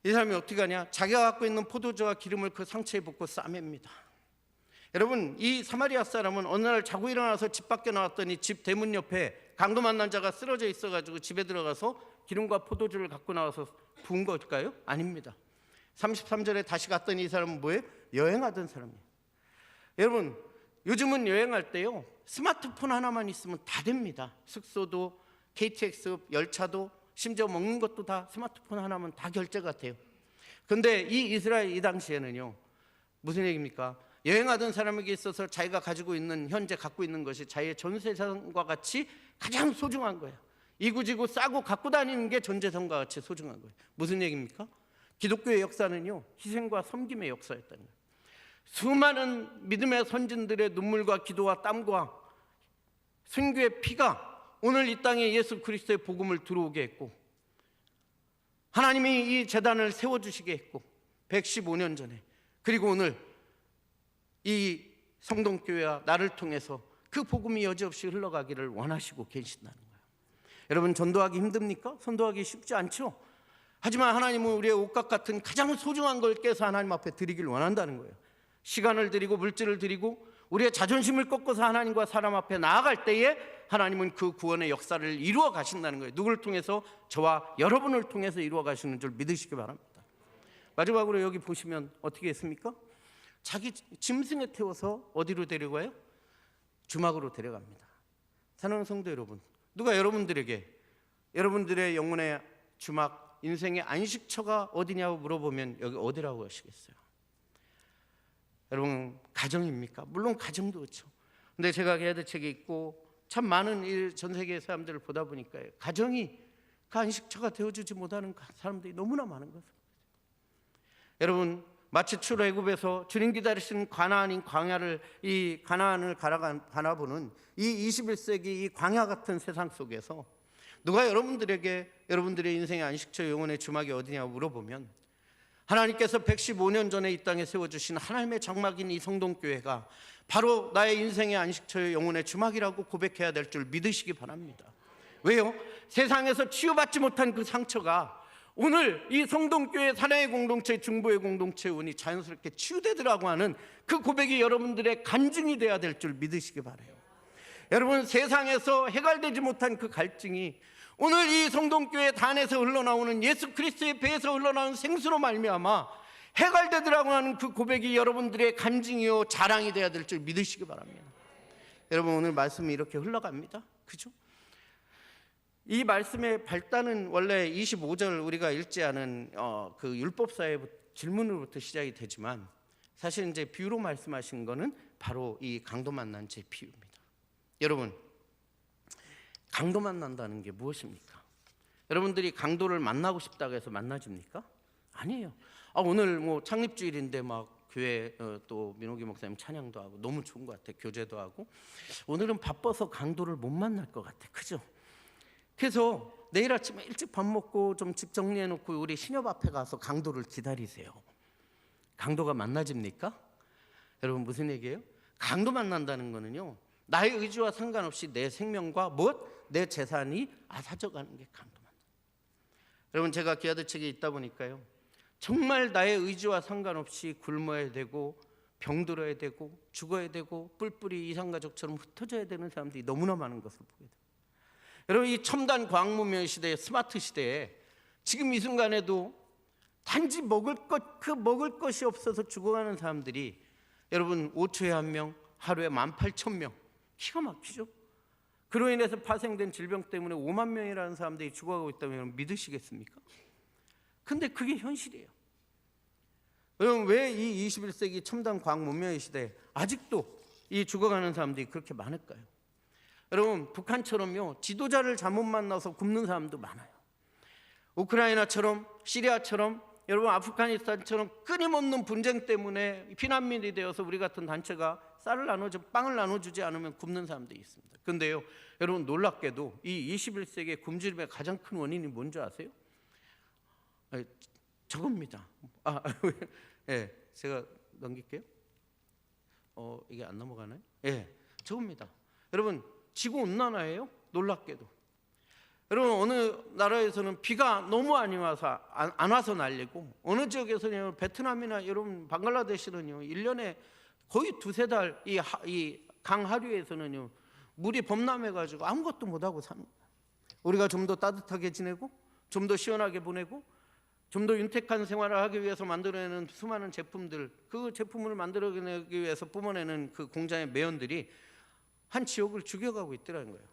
이 사람이 어떻게 하냐? 자기가 갖고 있는 포도주와 기름을 그 상처에 붓고 싸맵니다. 여러분, 이 사마리아 사람은 어느 날 자고 일어나서 집 밖에 나왔더니 집 대문 옆에 강도 만난 자가 쓰러져 있어가지고 집에 들어가서 기름과 포도주를 갖고 나와서 부은 걸까요? 아닙니다. 33절에 다시 갔더니 이 사람은 뭐예요? 여행하던 사람이에요. 여러분, 요즘은 여행할 때요, 스마트폰 하나만 있으면 다 됩니다. 숙소도, KTX, 열차도, 심지어 먹는 것도 다 스마트폰 하나면 다 결제가 돼요. 그런데 이 이스라엘 이 당시에는요, 무슨 얘기입니까? 여행하던 사람에게 있어서 자기가 가지고 있는, 현재 갖고 있는 것이 자기의 전재산과 같이 가장 소중한 거예요. 이구지구 싸고 갖고 다니는 게 전재산과 같이 소중한 거예요. 무슨 얘기입니까? 기독교의 역사는요, 희생과 섬김의 역사였다는 거예요. 수많은 믿음의 선진들의 눈물과 기도와 땀과 순교의 피가 오늘 이 땅에 예수 그리스도의 복음을 들어오게 했고, 하나님이 이 재단을 세워주시게 했고, 115년 전에, 그리고 오늘 이 성동교회와 나를 통해서 그 복음이 여지없이 흘러가기를 원하시고 계신다는 거예요. 여러분, 전도하기 힘듭니까? 선도하기 쉽지 않죠? 하지만 하나님은 우리의 옷값 같은 가장 소중한 걸 깨서 하나님 앞에 드리길 원한다는 거예요. 시간을 드리고 물질을 드리고 우리의 자존심을 꺾어서 하나님과 사람 앞에 나아갈 때에 하나님은 그 구원의 역사를 이루어 가신다는 거예요. 누구를 통해서? 저와 여러분을 통해서 이루어 가시는 줄 믿으시기 바랍니다. 마지막으로 여기 보시면 어떻게 했습니까? 자기 짐승에 태워서 어디로 데려가요? 주막으로 데려갑니다. 사랑하는 성도 여러분, 누가 여러분들에게 여러분들의 영혼의 주막, 인생의 안식처가 어디냐고 물어보면 여기 어디라고 하시겠어요? 여러분, 가정입니까? 물론 가정도 그렇죠. 근데 제가 계대책에 있고 참 많은 전 세계의 사람들을 보다 보니까 가정이 그 안식처가 되어주지 못하는 사람들이 너무나 많은 것입니다. 여러분, 마치 출애굽에서 주님 기다리시는 가나안인 광야를, 이 가나안을 가나보는 이 21세기 이 광야 같은 세상 속에서 누가 여러분들에게 여러분들의 인생의 안식처, 영혼의 주막이 어디냐고 물어보면 하나님께서 115년 전에 이 땅에 세워주신 하나님의 장막인 이 성동교회가 바로 나의 인생의 안식처의 영혼의 주막이라고 고백해야 될 줄 믿으시기 바랍니다. 왜요? 세상에서 치유받지 못한 그 상처가 오늘 이 성동교회 사랑의 공동체, 중보의 공동체에 오니 자연스럽게 치유되더라고 하는 그 고백이 여러분들의 간증이 돼야 될 줄 믿으시기 바라요. 여러분, 세상에서 해결되지 못한 그 갈증이 오늘 이 성동교회 단에서 흘러나오는 예수 그리스도의 배에서 흘러나오는 생수로 말미암아 해갈되더라고 하는 그 고백이 여러분들의 간증이요 자랑이 돼야 될 줄 믿으시기 바랍니다. 여러분, 오늘 말씀이 이렇게 흘러갑니다. 그죠? 이 말씀의 발단은 원래 25절 우리가 읽지 않은 그 율법사의 질문으로부터 시작이 되지만, 사실 이제 비유로 말씀하신 거는 바로 이 강도 만난 제 비유입니다. 여러분, 강도 만난다는 게 무엇입니까? 여러분들이 강도를 만나고 싶다고 해서 만나집니까? 아니에요. 오늘 뭐 창립주일인데 막 교회 또 민호기 목사님 찬양도 하고 너무 좋은 것 같아. 교제도 하고. 오늘은 바빠서 강도를 못 만날 것 같아. 그죠? 그래서 내일 아침에 일찍 밥 먹고 좀 집 정리해 놓고 우리 신협 앞에 가서 강도를 기다리세요. 강도가 만나집니까? 여러분, 무슨 얘기예요? 강도 만난다는 거는요, 나의 의지와 상관없이 내 생명과 내 재산이 앗아져가는 게 강도 만난다. 여러분, 제가 기아들책에 있다 보니까요, 정말 나의 의지와 상관없이 굶어야 되고 병들어야 되고 죽어야 되고 뿔뿔이 이산가족처럼 흩어져야 되는 사람들이 너무나 많은 것을 보게 돼요. 여러분, 이 첨단 과학문명 시대에, 스마트 시대에 지금 이 순간에도 단지 먹을 것이 없어서 죽어가는 사람들이, 여러분, 5초에 1명, 하루에 18,000명. 기가 막히죠? 그로 인해서 파생된 질병 때문에 5만 명이라는 사람들이 죽어가고 있다면 여러분 믿으시겠습니까? 근데 그게 현실이에요. 여러분, 왜 이 21세기 첨단 과학 문명의 시대에 아직도 이 죽어가는 사람들이 그렇게 많을까요? 여러분, 북한처럼요, 지도자를 잘못 만나서 굶는 사람도 많아요. 우크라이나처럼, 시리아처럼, 여러분 아프가니스탄처럼 끊임없는 분쟁 때문에 피난민이 되어서 우리 같은 단체가 빵을 나눠주지 않으면 굶는 사람들이 있습니다. 그런데요, 여러분, 놀랍게도 이 21세기의 굶주림의 가장 큰 원인이 뭔지 아세요? 저겁니다. 예, 제가 넘길게요. 이게 안 넘어가나요? 예, 저겁니다. 여러분, 지구 온난화예요. 놀랍게도. 여러분, 어느 나라에서는 비가 너무 안 와서 난리고, 어느 지역에서는 베트남이나 여러분 방글라데시는요 1년에 거의 2-3달 이 강 하류에서는요 물이 범람해가지고 아무것도 못하고 삽니다. 우리가 좀 더 따뜻하게 지내고 좀 더 시원하게 보내고 좀 더 윤택한 생활을 하기 위해서 만들어내는 수많은 제품들, 그 제품을 만들어내기 위해서 뿜어내는 그 공장의 매연들이 한 지역을 죽여가고 있더라는 거예요.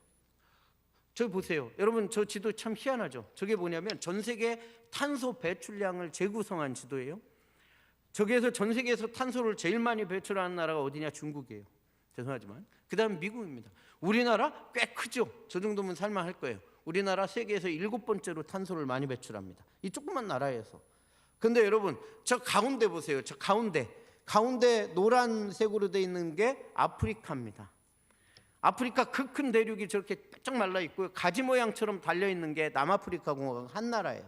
저 보세요. 여러분, 저 지도 참 희한하죠? 저게 뭐냐면 전 세계 탄소 배출량을 재구성한 지도예요. 저기에서 전 세계에서 탄소를 제일 많이 배출하는 나라가 어디냐? 중국이에요. 죄송하지만. 그 다음 미국입니다. 우리나라 꽤 크죠? 저 정도면 살만할 거예요. 우리나라 세계에서 7번째로 탄소를 많이 배출합니다. 이 조그만 나라에서. 근데 여러분, 저 가운데 보세요. 저 가운데 노란색으로 돼 있는 게 아프리카입니다. 아프리카 그 큰 대륙이 저렇게 쫙 말라 있고요. 가지 모양처럼 달려 있는 게 남아프리카 공화국 한 나라예요.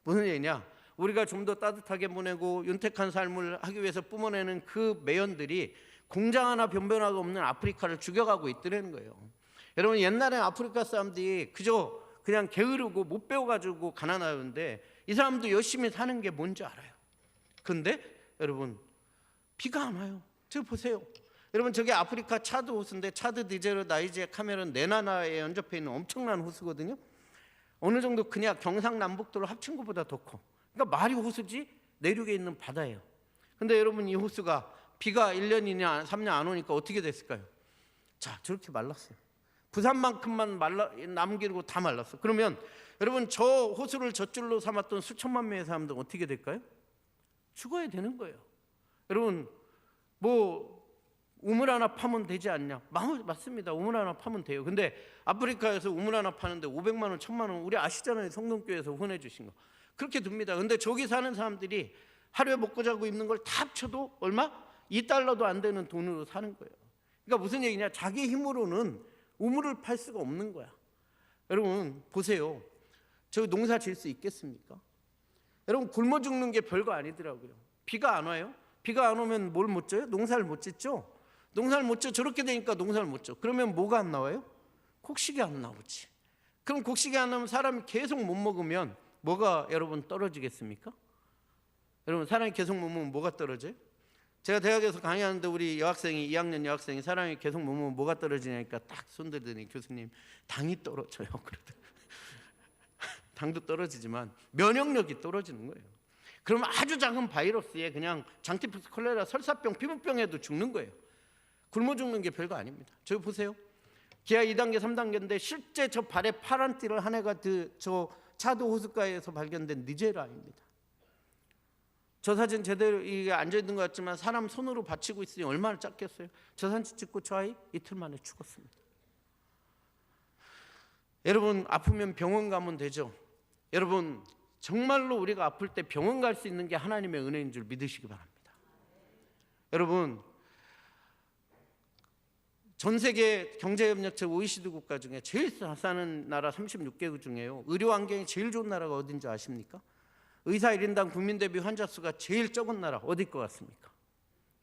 무슨 얘기냐? 우리가 좀 더 따뜻하게 보내고 윤택한 삶을 하기 위해서 뿜어내는 그 매연들이 공장 하나 변변화가 없는 아프리카를 죽여가고 있더라는 거예요. 여러분, 옛날에 아프리카 사람들이 그냥 게으르고 못 배워가지고 가난하는데 이 사람도 열심히 사는 게 뭔지 알아요. 근데 여러분, 비가 안 와요. 저 보세요. 여러분, 저게 아프리카 차드 호수인데 차드, 니제르, 나이지어, 카메룬 네 나라에 연접해 있는 엄청난 호수거든요. 어느 정도 그냥 경상남북도를 합친 것보다 더 커. 그러니까 말이 호수지 내륙에 있는 바다예요. 근데 여러분, 이 호수가 비가 1년이냐 3년 안 오니까 어떻게 됐을까요? 자, 저렇게 말랐어요. 부산만큼만 남기고 다 말랐어. 그러면 여러분, 저 호수를 젖줄로 삼았던 수천만 명의 사람들은 어떻게 될까요? 죽어야 되는 거예요. 여러분, 뭐 우물 하나 파면 되지 않냐? 맞습니다. 우물 하나 파면 돼요. 근데 아프리카에서 우물 하나 파는데 500만 원, 1000만 원, 우리 아시잖아요. 성동교회에서 후원해 주신 거. 그렇게 듭니다. 근데 저기 사는 사람들이 하루에 먹고 자고 입는 걸 다 합쳐도 얼마? $2도 안 되는 돈으로 사는 거예요. 그러니까 무슨 얘기냐? 자기 힘으로는 우물을 팔 수가 없는 거야. 여러분, 보세요. 저 농사 지을 수 있겠습니까? 여러분, 굶어 죽는 게 별거 아니더라고요. 비가 안 와요? 비가 안 오면 뭘 못 져요? 농사를 못 짓죠? 농사를 못 져. 저렇게 되니까 농사를 못 져. 그러면 뭐가 안 나와요? 곡식이 안 나오지. 그럼 곡식이 안 나오면 사람이 계속 못 먹으면 뭐가 여러분 떨어지겠습니까? 여러분, 사람이 계속 못 먹으면 뭐가 떨어져요? 제가 대학에서 강의하는데 우리 여학생이 2학년 여학생이 사람이 계속 못 먹으면 뭐가 떨어지냐니까 딱 손들더니 교수님, 당이 떨어져요. 그러더라고요. 당도 떨어지지만 면역력이 떨어지는 거예요. 그럼 아주 작은 바이러스에 그냥 장티푸스, 콜레라, 설사병, 피부병에도 죽는 거예요. 굶어 죽는 게 별거 아닙니다. 저기 보세요. 기아 2단계, 3단계인데 실제 저 발에 파란 띠를 한 애가 저 차도 호숫가에서 발견된 니제라입니다. 저 사진 제대로 이게 앉아 있는 것 같지만 사람 손으로 받치고 있으니 얼마나 작겠어요. 저 사진 찍고 저 아이 이틀 만에 죽었습니다. 여러분, 아프면 병원 가면 되죠. 여러분, 정말로 우리가 아플 때 병원 갈 수 있는 게 하나님의 은혜인 줄 믿으시기 바랍니다. 여러분, 전 세계 경제협력체 OECD 국가 중에 제일 사는 나라 36개국 중에요, 의료 환경이 제일 좋은 나라가 어딘지 아십니까? 의사 1인당 국민 대비 환자 수가 제일 적은 나라 어디일 것 같습니까?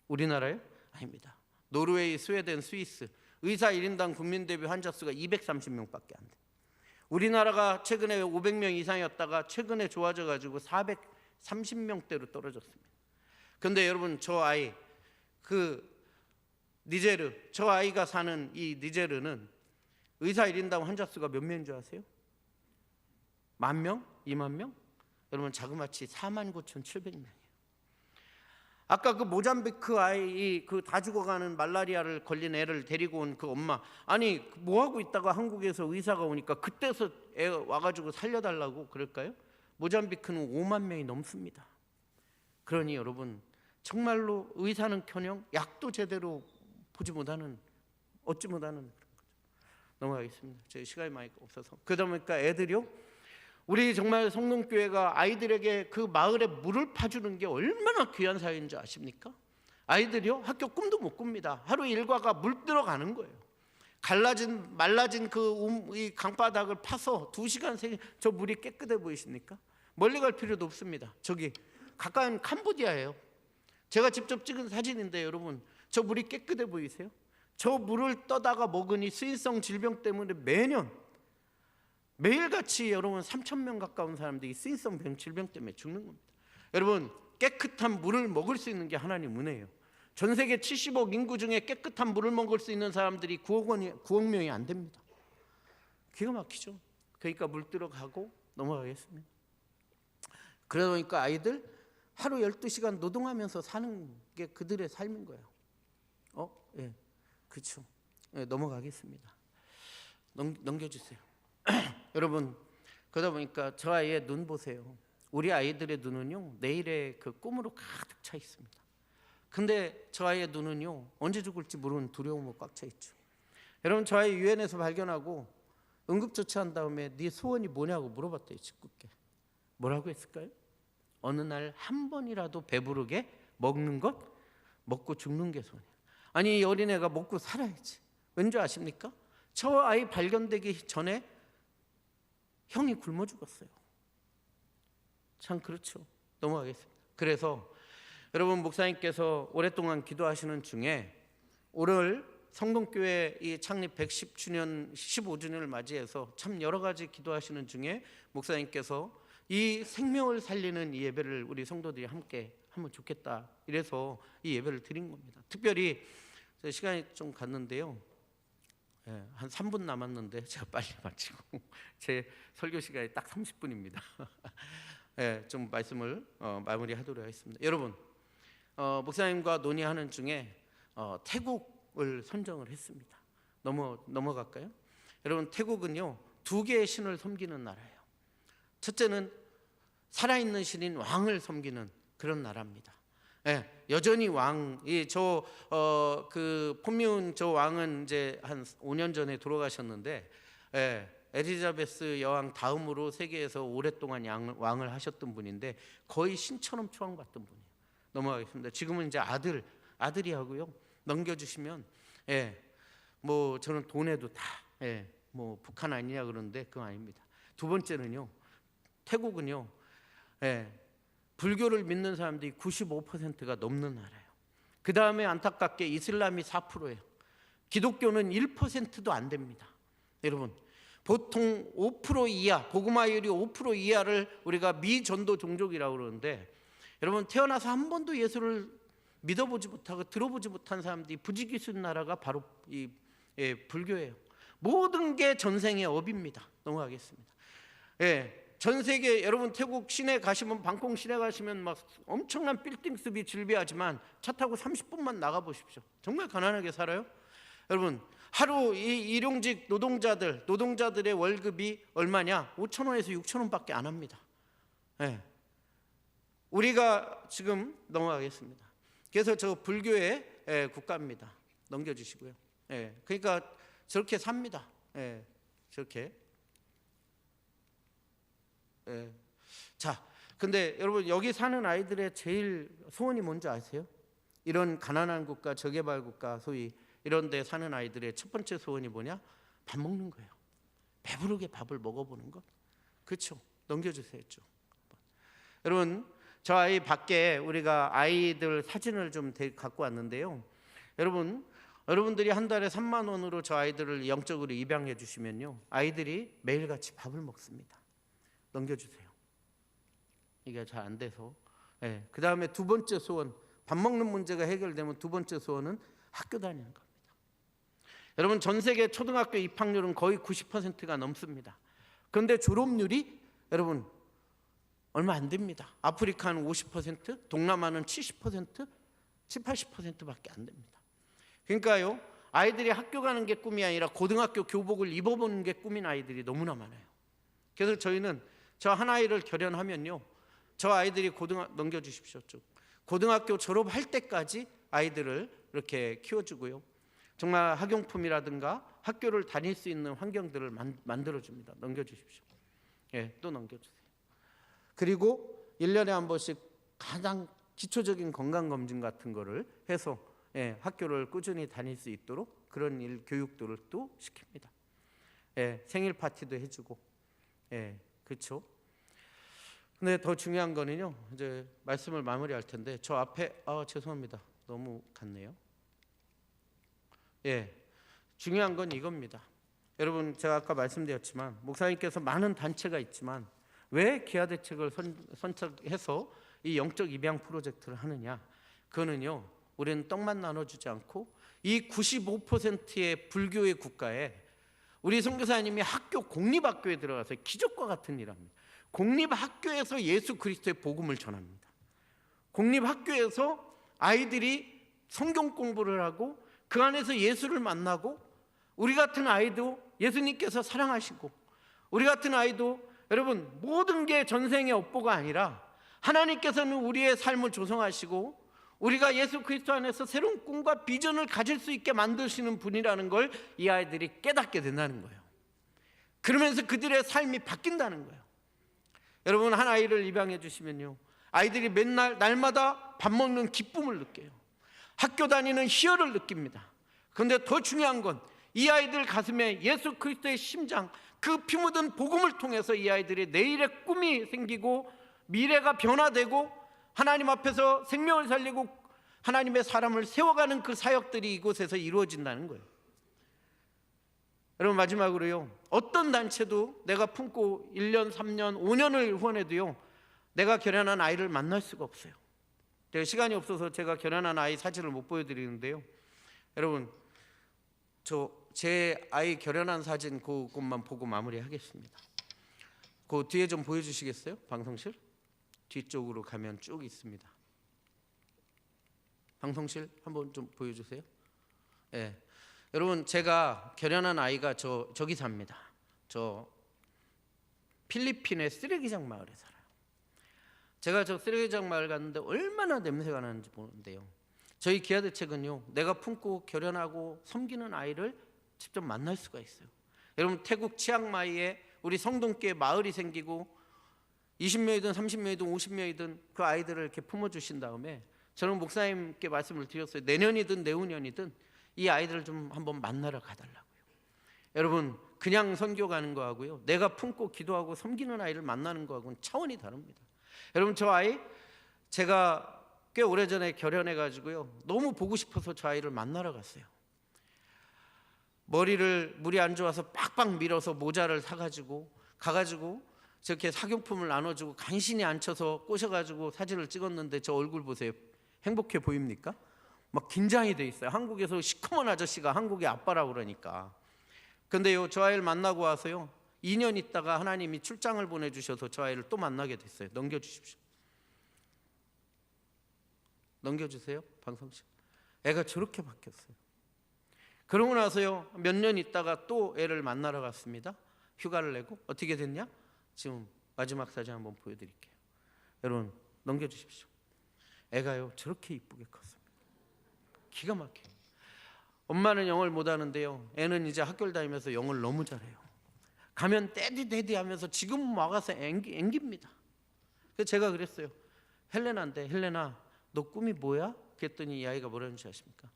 우리나라요? 아닙니다. 노르웨이, 스웨덴, 스위스. 의사 1인당 국민 대비 환자 수가 230명밖에 안 돼요. 우리나라가 최근에 500명 이상이었다가 최근에 좋아져 가지고 430명대로 떨어졌습니다. 그런데 여러분, 저 아이, 니제르, 저 아이가 사는 이 니제르는 의사 1인당 환자 수가 몇 명인 줄 아세요? 10,000명? 20,000명? 여러분, 자그마치 49,700명이에요. 아까 그 모잠비크 아이, 다 죽어가는 말라리아를 걸린 애를 데리고 온 그 엄마, 아니 뭐 하고 있다가 한국에서 의사가 오니까 그때서 애 와가지고 살려달라고 그럴까요? 모잠비크는 5만 명이 넘습니다. 그러니 여러분, 정말로 의사는커녕 약도 제대로 보지 못하는, 얻지 못하는 그런 거죠. 넘어가겠습니다. 제 시간이 많이 없어서. 그러다 보니까 애들이요, 우리 정말 성동교회가 아이들에게 그 마을에 물을 파주는 게 얼마나 귀한 사회인지 아십니까? 아이들이요, 학교 꿈도 못 꿉니다. 하루 일과가 물 들어가는 거예요. 말라진 이 강바닥을 파서 2시간, 3시간, 저 물이 깨끗해 보이십니까? 멀리 갈 필요도 없습니다. 저기 가까운 캄보디아예요. 제가 직접 찍은 사진인데 여러분, 저 물이 깨끗해 보이세요? 저 물을 떠다가 먹으니 수인성 질병 때문에 매일같이 여러분 3,000명 가까운 사람들이 수인성 질병 때문에 죽는 겁니다. 여러분, 깨끗한 물을 먹을 수 있는 게 하나님 은혜예요. 전 세계 70억 인구 중에 깨끗한 물을 먹을 수 있는 사람들이 9억 명이 안 됩니다. 기가 막히죠. 그러니까 물 들어가고 넘어가겠습니다. 그러다 보니까 아이들 하루 12시간 노동하면서 사는 게 그들의 삶인 거예요. 예, 그렇죠. 예, 넘어가겠습니다. 넘겨주세요. 여러분, 그러다 보니까 저 아이의 눈 보세요. 우리 아이들의 눈은요, 내일의 그 꿈으로 가득 차 있습니다. 근데 저 아이의 눈은요, 언제 죽을지 모르는 두려움으로 꽉 차 있죠. 여러분, 저 아이 유엔에서 발견하고 응급조치한 다음에 네 소원이 뭐냐고 물어봤대요. 짓궂게. 뭐라고 했을까요? 어느 날 한 번이라도 배부르게 먹는 것, 먹고 죽는 게 소원이야. 아니, 이 어린애가 먹고 살아야지. 왠지 아십니까? 저 아이 발견되기 전에 형이 굶어 죽었어요. 참 그렇죠. 넘어가겠습니다. 그래서 여러분, 목사님께서 오랫동안 기도하시는 중에 오늘 성동교회 이 창립 110주년 15주년을 맞이해서 참 여러 가지 기도하시는 중에 목사님께서 이 생명을 살리는 이 예배를 우리 성도들이 함께 하면 좋겠다, 이래서 이 예배를 드린 겁니다. 특별히 시간이 좀 갔는데요, 한 3분 남았는데 제가 빨리 마치고 제 설교 시간이 딱 30분입니다. 좀 말씀을 마무리하도록 하겠습니다. 여러분, 목사님과 논의하는 중에 태국을 선정을 했습니다. 넘어갈까요? 여러분, 태국은요 2개의 신을 섬기는 나라예요. 첫째는 살아있는 신인 왕을 섬기는 그런 나라입니다. 여전히 왕이 폼미운 저 왕은 이제 한 5년 전에 돌아가셨는데, 엘리자베스 여왕 다음으로 세계에서 오랫동안 왕을 하셨던 분인데 거의 신처럼 추앙받던 분이에요. 넘어가겠습니다. 지금은 이제 아들이 하고요. 넘겨주시면, 뭐 저는 돈에도 다, 뭐 북한 아니냐 그러는데 그건 아닙니다. 두 번째는요, 태국은요, 불교를 믿는 사람들이 95%가 넘는 나라예요. 그 다음에 안타깝게 이슬람이 4%예요. 기독교는 1%도 안 됩니다. 여러분, 보통 5% 이하, 복음화율이 5% 이하를 우리가 미전도 종족이라고 그러는데, 여러분, 태어나서 한 번도 예수를 믿어보지 못하고 들어보지 못한 사람들이 부지기수인 나라가 바로 이 불교예요. 모든 게 전생의 업입니다. 넘어가겠습니다. 전 세계 여러분 태국 시내 가시면 방콕 시내 가시면 막 엄청난 빌딩숲이 즐비하지만 차 타고 30분만 나가 보십시오. 정말 가난하게 살아요. 여러분 하루 이 일용직 노동자들의 월급이 얼마냐? 5,000원에서 6,000원밖에 안 합니다. 예. 우리가 지금 넘어가겠습니다. 그래서 저 불교의 국가입니다. 넘겨주시고요. 예. 그러니까 저렇게 삽니다. 예. 저렇게. 예. 자, 근데 여러분 여기 사는 아이들의 제일 소원이 뭔지 아세요? 이런 가난한 국가, 저개발 국가, 소위 이런 데 사는 아이들의 첫 번째 소원이 뭐냐? 밥 먹는 거예요. 배부르게 밥을 먹어보는 것. 그렇죠? 넘겨주세요. 쭉. 여러분 저 아이 밖에 우리가 아이들 사진을 좀 갖고 왔는데요. 여러분들이 한 달에 3만 원으로 저 아이들을 영적으로 입양해 주시면요, 아이들이 매일같이 밥을 먹습니다. 넘겨주세요. 이게 잘 안 돼서. 네. 그 다음에 두 번째 소원, 밥 먹는 문제가 해결되면 두 번째 소원은 학교 다니는 겁니다. 여러분 전 세계 초등학교 입학률은 거의 90%가 넘습니다. 그런데 졸업률이 여러분 얼마 안 됩니다. 아프리카는 50%, 동남아는 70%, 70-80%밖에 안 됩니다. 그러니까요, 아이들이 학교 가는 게 꿈이 아니라 고등학교 교복을 입어보는 게 꿈인 아이들이 너무나 많아요. 그래서 저희는 저 한 아이를 결연하면요, 저 아이들이 넘겨주십시오. 쭉. 고등학교 졸업할 때까지 아이들을 이렇게 키워주고요, 정말 학용품이라든가 학교를 다닐 수 있는 환경들을 만들어줍니다. 넘겨주십시오. 예, 또 넘겨주세요. 그리고 1년에 한 번씩 가장 기초적인 건강검진 같은 거를 해서 학교를 꾸준히 다닐 수 있도록 그런 교육들을 또 시킵니다. 생일 파티도 해주고. 그렇죠. 근데 더 중요한 거는요, 이제 말씀을 마무리할 텐데 저 앞에 죄송합니다. 너무 갔네요. 중요한 건 이겁니다. 여러분 제가 아까 말씀드렸지만 목사님께서 많은 단체가 있지만 왜 기아대책을 선착해서 이 영적 입양 프로젝트를 하느냐? 그거는요, 우리는 떡만 나눠주지 않고 이 95%의 불교의 국가에 우리 선교사님이 공립학교에 들어가서 기적과 같은 일을 합니다. 공립학교에서 예수 그리스도의 복음을 전합니다. 공립학교에서 아이들이 성경 공부를 하고 그 안에서 예수를 만나고, 우리 같은 아이도 예수님께서 사랑하시고, 우리 같은 아이도 여러분 모든 게 전생의 업보가 아니라 하나님께서는 우리의 삶을 조성하시고 우리가 예수 그리스도 안에서 새로운 꿈과 비전을 가질 수 있게 만드시는 분이라는 걸 이 아이들이 깨닫게 된다는 거예요. 그러면서 그들의 삶이 바뀐다는 거예요. 여러분 한 아이를 입양해 주시면요, 아이들이 맨날 날마다 밥 먹는 기쁨을 느껴요. 학교 다니는 희열을 느낍니다. 그런데 더 중요한 건 이 아이들 가슴에 예수 그리스도의 심장, 그 피 묻은 복음을 통해서 이 아이들의 내일의 꿈이 생기고 미래가 변화되고 하나님 앞에서 생명을 살리고 하나님의 사람을 세워가는 그 사역들이 이곳에서 이루어진다는 거예요. 여러분 마지막으로요, 어떤 단체도 내가 품고 1년, 3년, 5년을 후원해도요, 내가 결연한 아이를 만날 수가 없어요. 제가 시간이 없어서 제가 결연한 아이 사진을 못 보여드리는데요, 여러분 제 아이 결연한 사진 그것만 보고 마무리하겠습니다. 그 뒤에 좀 보여주시겠어요? 방송실 뒤쪽으로 가면 쭉 있습니다. 방송실 한번 좀 보여주세요. 여러분 제가 결연한 아이가 저기 삽니다. 저 필리핀의 쓰레기장 마을에 살아요. 제가 저 쓰레기장 마을 갔는데 얼마나 냄새가 나는지 모르는데요, 저희 기아대책은요, 내가 품고 결연하고 섬기는 아이를 직접 만날 수가 있어요. 여러분 태국 치앙마이에 우리 성동교회 마을이 생기고 20명이든 30명이든 50명이든 그 아이들을 이렇게 품어주신 다음에 저는 목사님께 말씀을 드렸어요. 내년이든 내후년이든 이 아이들을 좀 한번 만나러 가달라고요. 여러분 그냥 선교 가는 거하고요, 내가 품고 기도하고 섬기는 아이를 만나는 거하고는 차원이 다릅니다. 여러분 저 아이 제가 꽤 오래전에 결연해가지고요, 너무 보고 싶어서 저 아이를 만나러 갔어요. 머리를 물이 안 좋아서 빡빡 밀어서 모자를 사가지고 가가지고 저렇게 사경품을 나눠주고 간신히 앉혀서 꼬셔가지고 사진을 찍었는데 저 얼굴 보세요. 행복해 보입니까? 막 긴장이 돼 있어요. 한국에서 시커먼 아저씨가 한국의 아빠라고 그러니까. 근데요 저 아이를 만나고 와서요, 2년 있다가 하나님이 출장을 보내주셔서 저 아이를 또 만나게 됐어요. 넘겨주십시오. 넘겨주세요. 방송실. 애가 저렇게 바뀌었어요. 그러고 나서요, 몇 년 있다가 또 애를 만나러 갔습니다. 휴가를 내고. 어떻게 됐냐? 지금 마지막 사진 한번 보여드릴게요. 여러분 넘겨주십시오. 애가요 저렇게 이쁘게 컸습니다. 기가 막혀요. 엄마는 영어를 못하는데요, 애는 이제 학교를 다니면서 영어를 너무 잘해요. 가면 떼디 하면서 지금 와가서 앵깁니다. 그래서 제가 그랬어요. 헬레나인데, 헬레나 너 꿈이 뭐야? 그랬더니 이 아이가 뭐라는 줄 아십니까?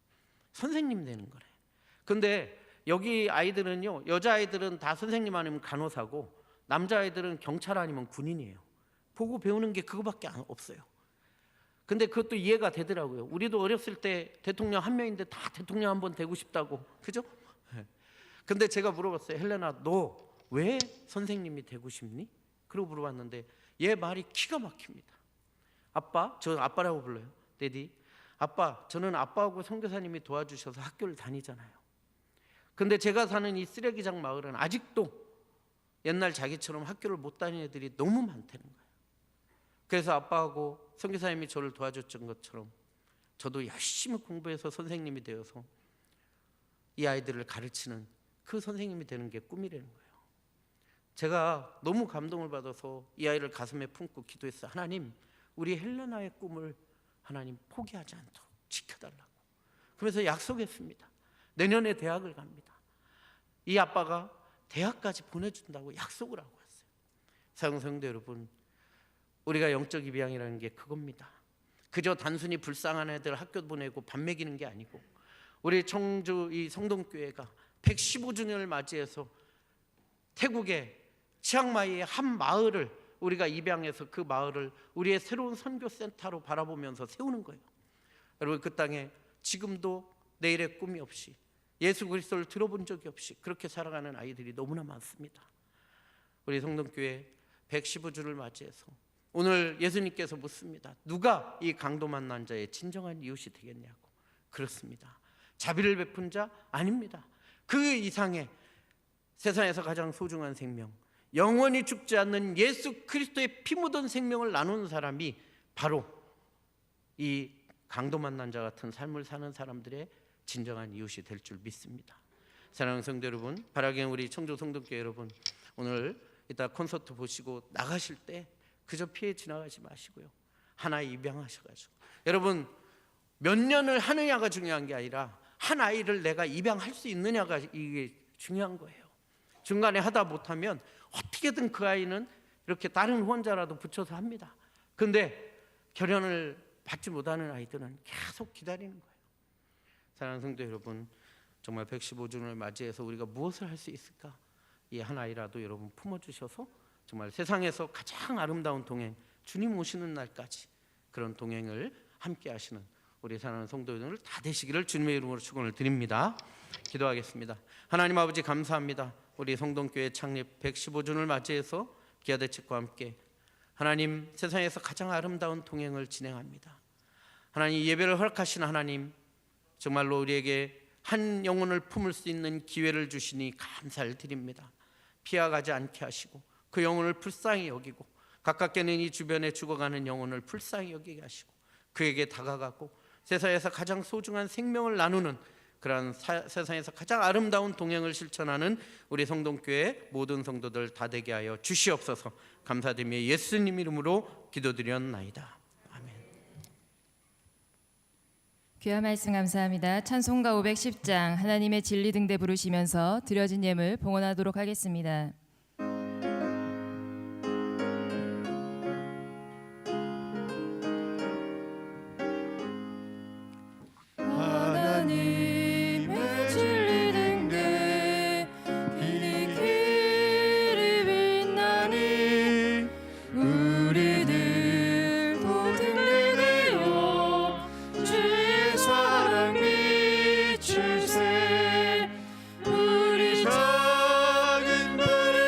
선생님 되는 거래. 근데 여기 아이들은요, 여자아이들은 다 선생님 아니면 간호사고 남자아이들은 경찰 아니면 군인이에요. 보고 배우는 게 그거밖에 없어요. 근데 그것도 이해가 되더라고요. 우리도 어렸을 때 대통령 한 명인데 다 대통령 한번 되고 싶다고, 그죠? 근데 제가 물어봤어요. 헬레나 너 왜 선생님이 되고 싶니? 그러고 물어봤는데 얘 말이 기가 막힙니다. 아빠, 저 아빠라고 불러요. 데디, 아빠, 저는 아빠하고 선교사님이 도와주셔서 학교를 다니잖아요. 근데 제가 사는 이 쓰레기장 마을은 아직도 옛날 자기처럼 학교를 못 다니는 애들이 너무 많다는 거예요. 그래서 아빠하고 선교사님이 저를 도와줬던 것처럼 저도 열심히 공부해서 선생님이 되어서 이 아이들을 가르치는 그 선생님이 되는 게 꿈이라는 거예요. 제가 너무 감동을 받아서 이 아이를 가슴에 품고 기도했어요. 하나님, 우리 헬레나의 꿈을 하나님 포기하지 않도록 지켜달라고. 그러면서 약속했습니다. 내년에 대학을 갑니다. 이 아빠가 대학까지 보내준다고 약속을 하고 왔어요. 사랑하는 성도 여러분, 우리가 영적 입양이라는 게 그겁니다. 그저 단순히 불쌍한 애들 학교 보내고 밥 먹이는 게 아니고, 우리 청주 이 성동교회가 115주년을 맞이해서 태국의 치앙마이의 한 마을을 우리가 입양해서 그 마을을 우리의 새로운 선교센터로 바라보면서 세우는 거예요. 여러분, 그 땅에 지금도 내일의 꿈이 없이 예수 그리스도를 들어본 적이 없이 그렇게 살아가는 아이들이 너무나 많습니다. 우리 성동교회 115주를 맞이해서 오늘 예수님께서 묻습니다. 누가 이 강도 만난 자의 진정한 이웃이 되겠냐고. 그렇습니다. 자비를 베푼 자 아닙니다. 그 이상의 세상에서 가장 소중한 생명, 영원히 죽지 않는 예수 그리스도의 피 묻은 생명을 나누는 사람이 바로 이 강도 만난 자 같은 삶을 사는 사람들의 진정한 이웃이 될 줄 믿습니다. 사랑하는 성도 여러분, 바라기는 우리 청주 성동교회 여러분, 오늘 이따 콘서트 보시고 나가실 때 그저 피해 지나가지 마시고요, 하나 입양하셔가지고, 여러분 몇 년을 하느냐가 중요한 게 아니라 한 아이를 내가 입양할 수 있느냐가 이게 중요한 거예요. 중간에 하다 못하면 어떻게든 그 아이는 이렇게 다른 후원자라도 붙여서 합니다. 근데 결연을 받지 못하는 아이들은 계속 기다리는 거예요. 사랑하는 성도 여러분, 정말 115주년을 맞이해서 우리가 무엇을 할 수 있을까? 이 한 아이라도 여러분 품어주셔서 정말 세상에서 가장 아름다운 동행, 주님 오시는 날까지 그런 동행을 함께 하시는 우리 사랑하는 성도 여러분들 다 되시기를 주님의 이름으로 축원을 드립니다. 기도하겠습니다. 하나님 아버지, 감사합니다. 우리 성동교회 창립 115주년을 맞이해서 기아대책과 함께 하나님 세상에서 가장 아름다운 동행을 진행합니다. 하나님, 예배를 허락하신 하나님, 정말로 우리에게 한 영혼을 품을 수 있는 기회를 주시니 감사를 드립니다. 피해가지 않게 하시고 그 영혼을 불쌍히 여기고, 가깝게는 이 주변에 죽어가는 영혼을 불쌍히 여기게 하시고 그에게 다가가고 세상에서 가장 소중한 생명을 나누는 그러한 세상에서 가장 아름다운 동행을 실천하는 우리 성동교회 모든 성도들 다 되게 하여 주시옵소서. 감사드리며 예수님 이름으로 기도드렸나이다. 아멘. 귀한 말씀 감사합니다. 찬송가 510장 하나님의 진리 등대 부르시면서 드려진 예물 봉헌하도록 하겠습니다. 하나님의 진리 등대 길이 빛나니 우리들도 등대되어 주의 사랑 비출세. 우리 작은 별의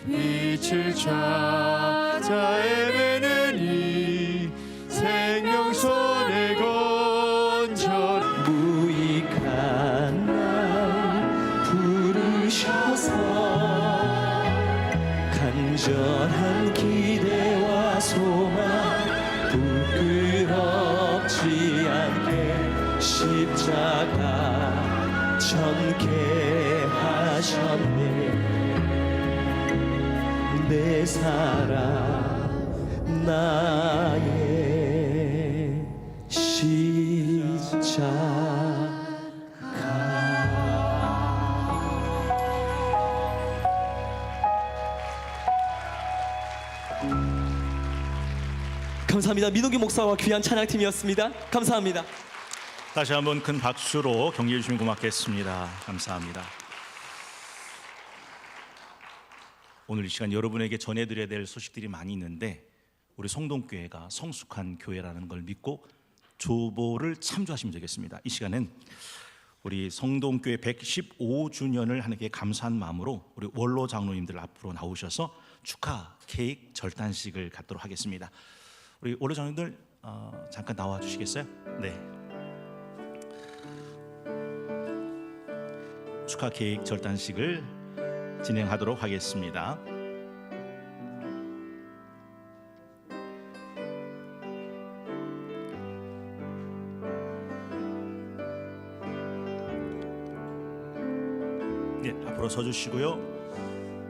빛을 찾아 헤매느니 생명선의 건전 무익한 날 부르셔서 간절한 기대와 소망 부끄럽지 않게 십자가 전케 하셨네. 내 사랑 나의 십자가. 감사합니다. 민호기 목사와 귀한 찬양팀이었습니다. 감사합니다. 다시 한번 큰 박수로 격려해 주시면 고맙겠습니다. 감사합니다. 오늘 이 시간 여러분에게 전해드려야 될 소식들이 많이 있는데 우리 성동교회가 성숙한 교회라는 걸 믿고 조보를 참조하시면 되겠습니다. 이 시간은 우리 성동교회 115주년을 하나님께 감사한 마음으로 우리 원로 장로님들 앞으로 나오셔서 축하 케이크 절단식을 갖도록 하겠습니다. 우리 원로 장로님들 잠깐 나와 주시겠어요? 네. 축하 케이크 절단식을 진행하도록 하겠습니다. 네, 앞으로 서주시고요.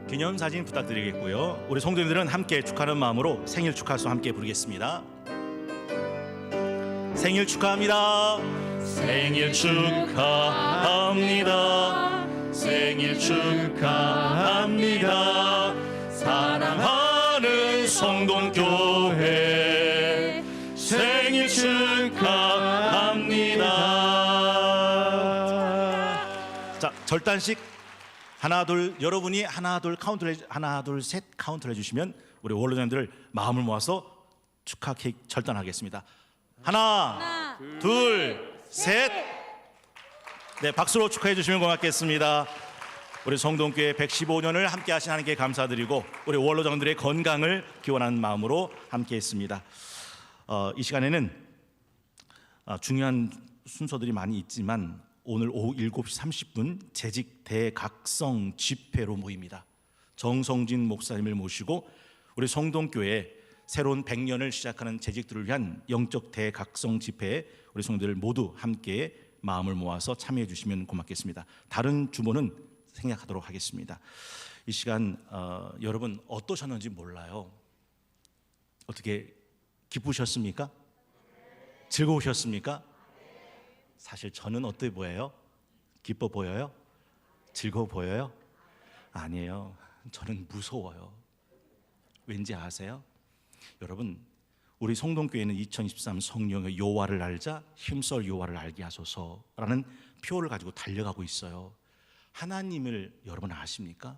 기념사진 부탁드리겠고요. 우리 성도님들은 함께 축하하는 마음으로 생일 축하송 함께 부르겠습니다. 생일 축하합니다. 생일 축하합니다. 생일 축하합니다. 사랑하는 성동교회 생일 축하합니다. 자, 절단식 하나 둘 여러분이 하나 둘 셋 카운트를 해주시면 우리 원로장님들 마음을 모아서 축하 케이크 절단하겠습니다. 하나 둘 셋. 네, 박수로 축하해 주시면 고맙겠습니다. 우리 성동교회 115년을 함께 하신 하나님께 감사드리고 우리 원로장들의 건강을 기원하는 마음으로 함께 했습니다. 이 시간에는 중요한 순서들이 많이 있지만 오늘 오후 7시 30분 재직 대각성 집회로 모입니다. 정성진 목사님을 모시고 우리 성동교회 새로운 100년을 시작하는 재직들을 위한 영적 대각성 집회에 우리 성도들 모두 함께 마음을 모아서 참여해 주시면 고맙겠습니다. 다른 주보는 생략하도록 하겠습니다. 이 시간 여러분 어떠셨는지 몰라요. 어떻게 기쁘셨습니까? 즐거우셨습니까? 사실 저는 어때 보여요? 기뻐 보여요? 즐거워 보여요? 아니에요. 저는 무서워요. 왠지 아세요? 여러분, 우리 성동교회는 2023 성령의 요하를 알자 힘써 요하를 알게 하소서라는 표를 가지고 달려가고 있어요. 하나님을 여러분 아십니까?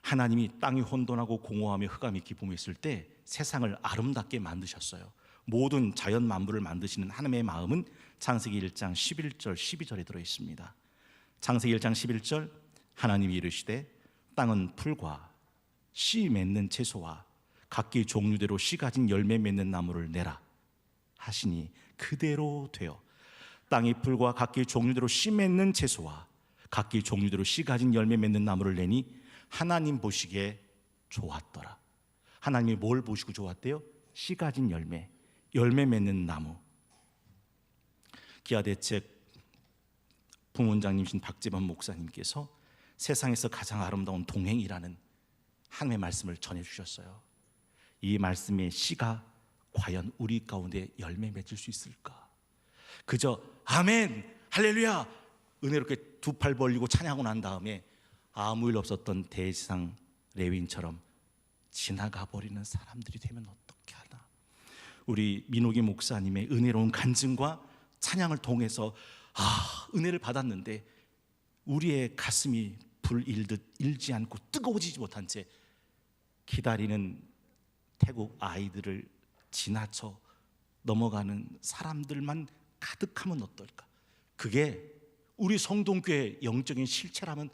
하나님이 땅이 혼돈하고 공허하며 흑암이 기품했을 때 세상을 아름답게 만드셨어요. 모든 자연 만물을 만드시는 하나님의 마음은 창세기 1장 11절 12절에 들어 있습니다. 창세기 1장 11절 하나님이 이르시되 땅은 풀과 씨 맺는 채소와 각기 종류대로 씨 가진 열매 맺는 나무를 내라 하시니 그대로 되어 땅이 풀과 각기 종류대로 씨 맺는 채소와 각기 종류대로 씨 가진 열매 맺는 나무를 내니 하나님 보시기에 좋았더라. 하나님이 뭘 보시고 좋았대요? 씨 가진 열매 맺는 나무. 기아대책 부문장님이신 박재범 목사님께서 세상에서 가장 아름다운 동행이라는 하나님의 말씀을 전해주셨어요. 이 말씀의 씨가 과연 우리 가운데 열매 맺을 수 있을까? 그저 아멘 할렐루야 은혜롭게 두 팔 벌리고 찬양하고 난 다음에 아무 일 없었던 대지상 레위인처럼 지나가 버리는 사람들이 되면 어떻게 하나? 우리 민호기 목사님의 은혜로운 간증과 찬양을 통해서 은혜를 받았는데 우리의 가슴이 불 일듯 일지 않고 뜨거워지지 못한 채 기다리는 태국 아이들을 지나쳐 넘어가는 사람들만 가득하면 어떨까? 그게 우리 성동교회의 영적인 실체라면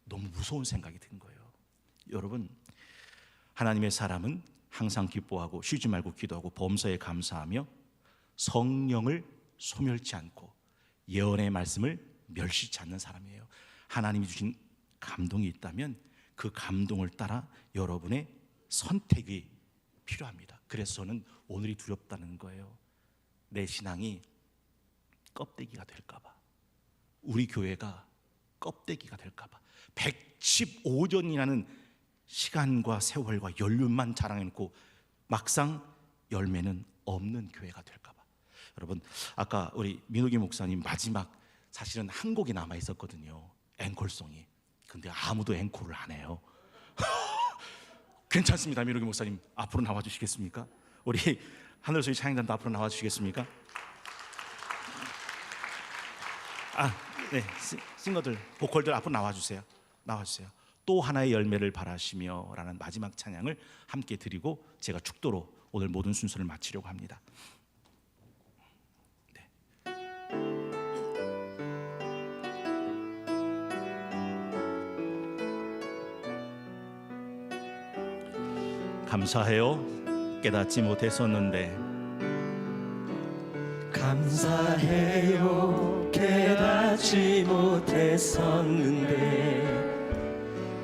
너무 무서운 생각이 든 거예요. 여러분, 하나님의 사람은 항상 기뻐하고 쉬지 말고 기도하고 범사에 감사하며 성령을 소멸치 않고 예언의 말씀을 멸시치 않는 사람이에요. 하나님이 주신 감동이 있다면 그 감동을 따라 여러분의 선택이 필요합니다. 그래서 저는 오늘이 두렵다는 거예요. 내 신앙이 껍데기가 될까 봐, 우리 교회가 껍데기가 될까 봐. 115년이라는 시간과 세월과 연륜만 자랑해놓고 막상 열매는 없는 교회가 될까 봐. 여러분, 아까 우리 민욱이 목사님 마지막 사실은 한 곡이 남아 있었거든요. 앵콜송이. 근데 아무도 앵콜을 안 해요. 괜찮습니다. 민욱이 목사님 앞으로 나와 주시겠습니까? 우리 하늘소리 찬양단도 앞으로 나와 주시겠습니까? 네, 싱어들, 보컬들 앞으로 나와 주세요. 나와 주세요. 또 하나의 열매를 바라시며 라는 마지막 찬양을 함께 드리고 제가 축도로 오늘 모든 순서를 마치려고 합니다. 네. 감사해요. 깨닫지 못했었는데. 감사해요. 깨닫지 못했었는데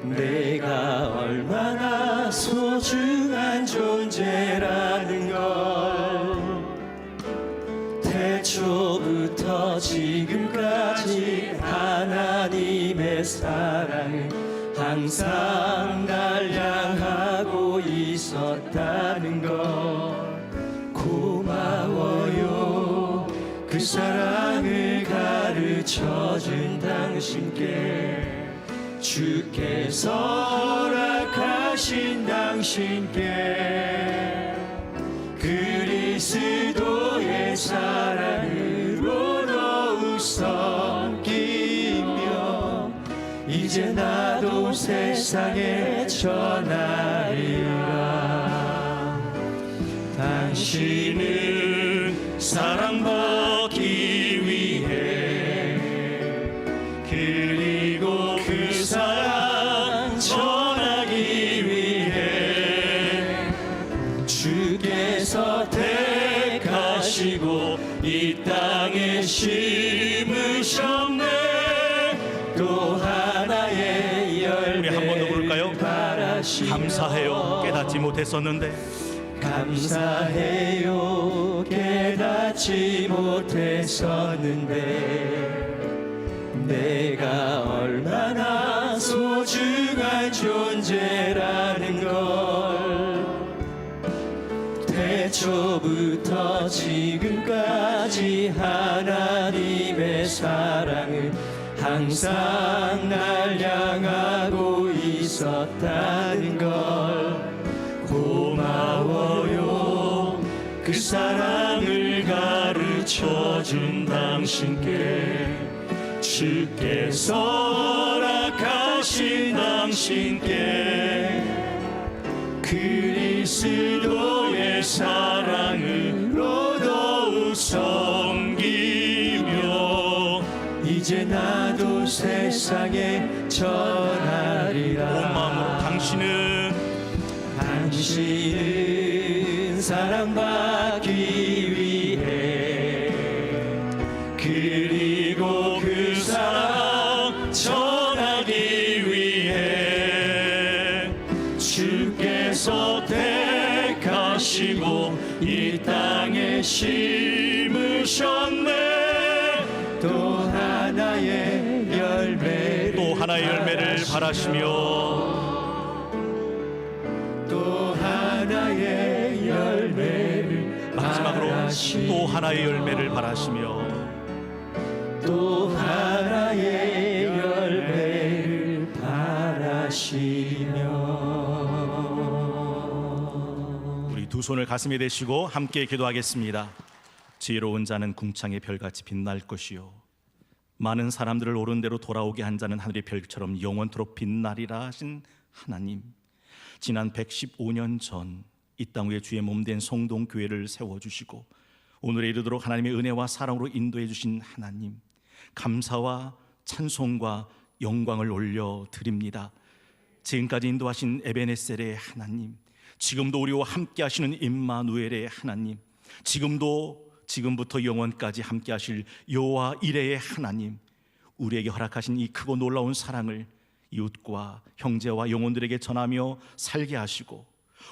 내가 얼마나 소중한 존재라는 걸 태초부터 지금까지 하나님의 사랑은 항상 날 향하고 있었다는 걸 고마워요. 그 사랑을 가르쳐준 당신께 주께서 허락하신 당신께 그리스도의 사랑으로 더욱 섬기며 이제 나도 세상에 전하리라. 당신은 사랑받기 위해 그리고 그 사랑 전하기 위해 주께서 택하시고 이 땅에 심으셨네. 또 하나의 열매를 우리 한 번 더 부를까요? 바라시며 감사해요. 깨닫지 못했었는데. 감사해요. 깨닫지 못했었는데 내가 얼마나 소중한 존재라는 걸 태초부터 지금까지 하나님의 사랑은 항상 날 향하고 있었다는 걸 고마워요. 그 사랑을 가르쳐준 당신께 주께서 허락하신 당신께 그리스도의 사랑으로 더욱 섬기며 이제 나도 세상에 전하리라. 온 마음으로 당신은 사랑받기 위해 그리고 그 사랑 전하기 위해 주께서 택하시고 이 땅에 심으셨네. 또 하나의 열매를 바라시며 마지막으로 또 하나의 열매를 바라시며 또 하나의 열매를 바라시며. 우리 두 손을 가슴에 대시고 함께 기도하겠습니다. 지혜로운 자는 궁창의 별같이 빛날 것이요 많은 사람들을 옳은 대로 돌아오게 한 자는 하늘의 별처럼 영원토록 빛나리라 하신 하나님, 지난 115년 전 이 땅 위에 주의 몸된 성동교회를 세워주시고 오늘에 이르도록 하나님의 은혜와 사랑으로 인도해 주신 하나님, 감사와 찬송과 영광을 올려드립니다. 지금까지 인도하신 에베네셀의 하나님, 지금도 우리와 함께 하시는 임마누엘의 하나님, 지금부터 영원까지 함께 하실 여호와 이레의 하나님, 우리에게 허락하신 이 크고 놀라운 사랑을 이웃과 형제와 영혼들에게 전하며 살게 하시고,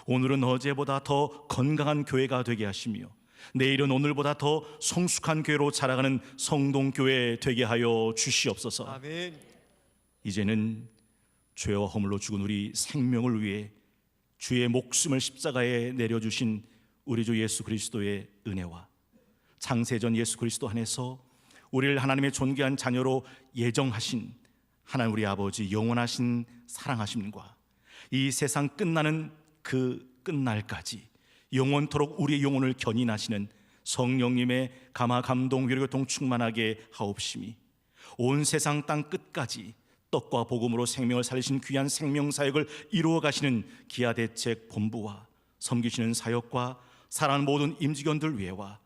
오늘은 어제보다 더 건강한 교회가 되게 하시며 내일은 오늘보다 더 성숙한 교회로 자라가는 성동교회 되게 하여 주시옵소서. 아멘. 이제는 죄와 허물로 죽은 우리 생명을 위해 주의 목숨을 십자가에 내려주신 우리 주 예수 그리스도의 은혜와 창세전 예수 그리스도 안에서 우리를 하나님의 존귀한 자녀로 예정하신 하나님 우리 아버지 영원하신 사랑하심과 이 세상 끝나는 그 끝날까지 영원토록 우리의 영혼을 견인하시는 성령님의 감화 감동 위로 교통 충만하게 하옵시미, 온 세상 땅 끝까지 떡과 복음으로 생명을 살리신 귀한 생명사역을 이루어 가시는 기아대책 본부와 섬기시는 사역과 사랑하는 모든 임직원들 위해와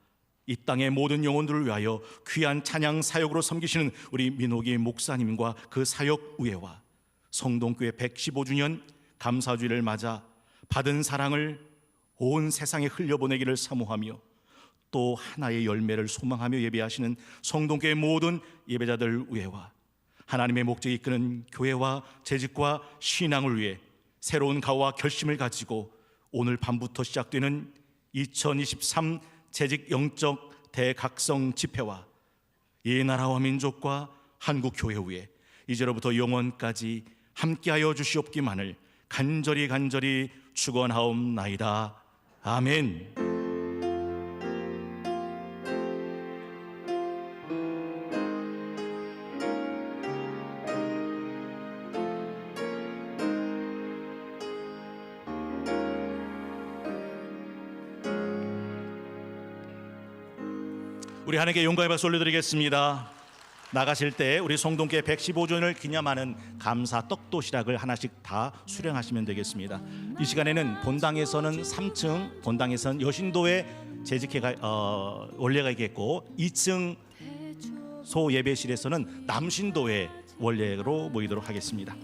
이 땅의 모든 영혼들을 위하여 귀한 찬양 사역으로 섬기시는 우리 민호기 목사님과 그 사역 위에와 성동교회 115주년 감사주일을 맞아 받은 사랑을 온 세상에 흘려보내기를 사모하며 또 하나의 열매를 소망하며 예배하시는 성동교회 모든 예배자들 위에와 하나님의 목적이 이끄는 교회와 재직과 신앙을 위해 새로운 각오와 결심을 가지고 오늘 밤부터 시작되는 2023 재직 영적 대각성 집회와 이 나라와 민족과 한국 교회 위에 이제로부터 영원까지 함께하여 주시옵기만을 간절히 축원하옵나이다. 아멘. 우리 하나님께 영광의 박수 올려드리겠습니다. 나가실 때 우리 성동교회 115주년을 기념하는 감사 떡도시락을 하나씩 다 수령하시면 되겠습니다. 이 시간에는 본당에서는 3층 본당에서는 여신도에 재직회가 원례가 있겠고 2층 소 예배실에서는 남신도에 원례로 모이도록 하겠습니다.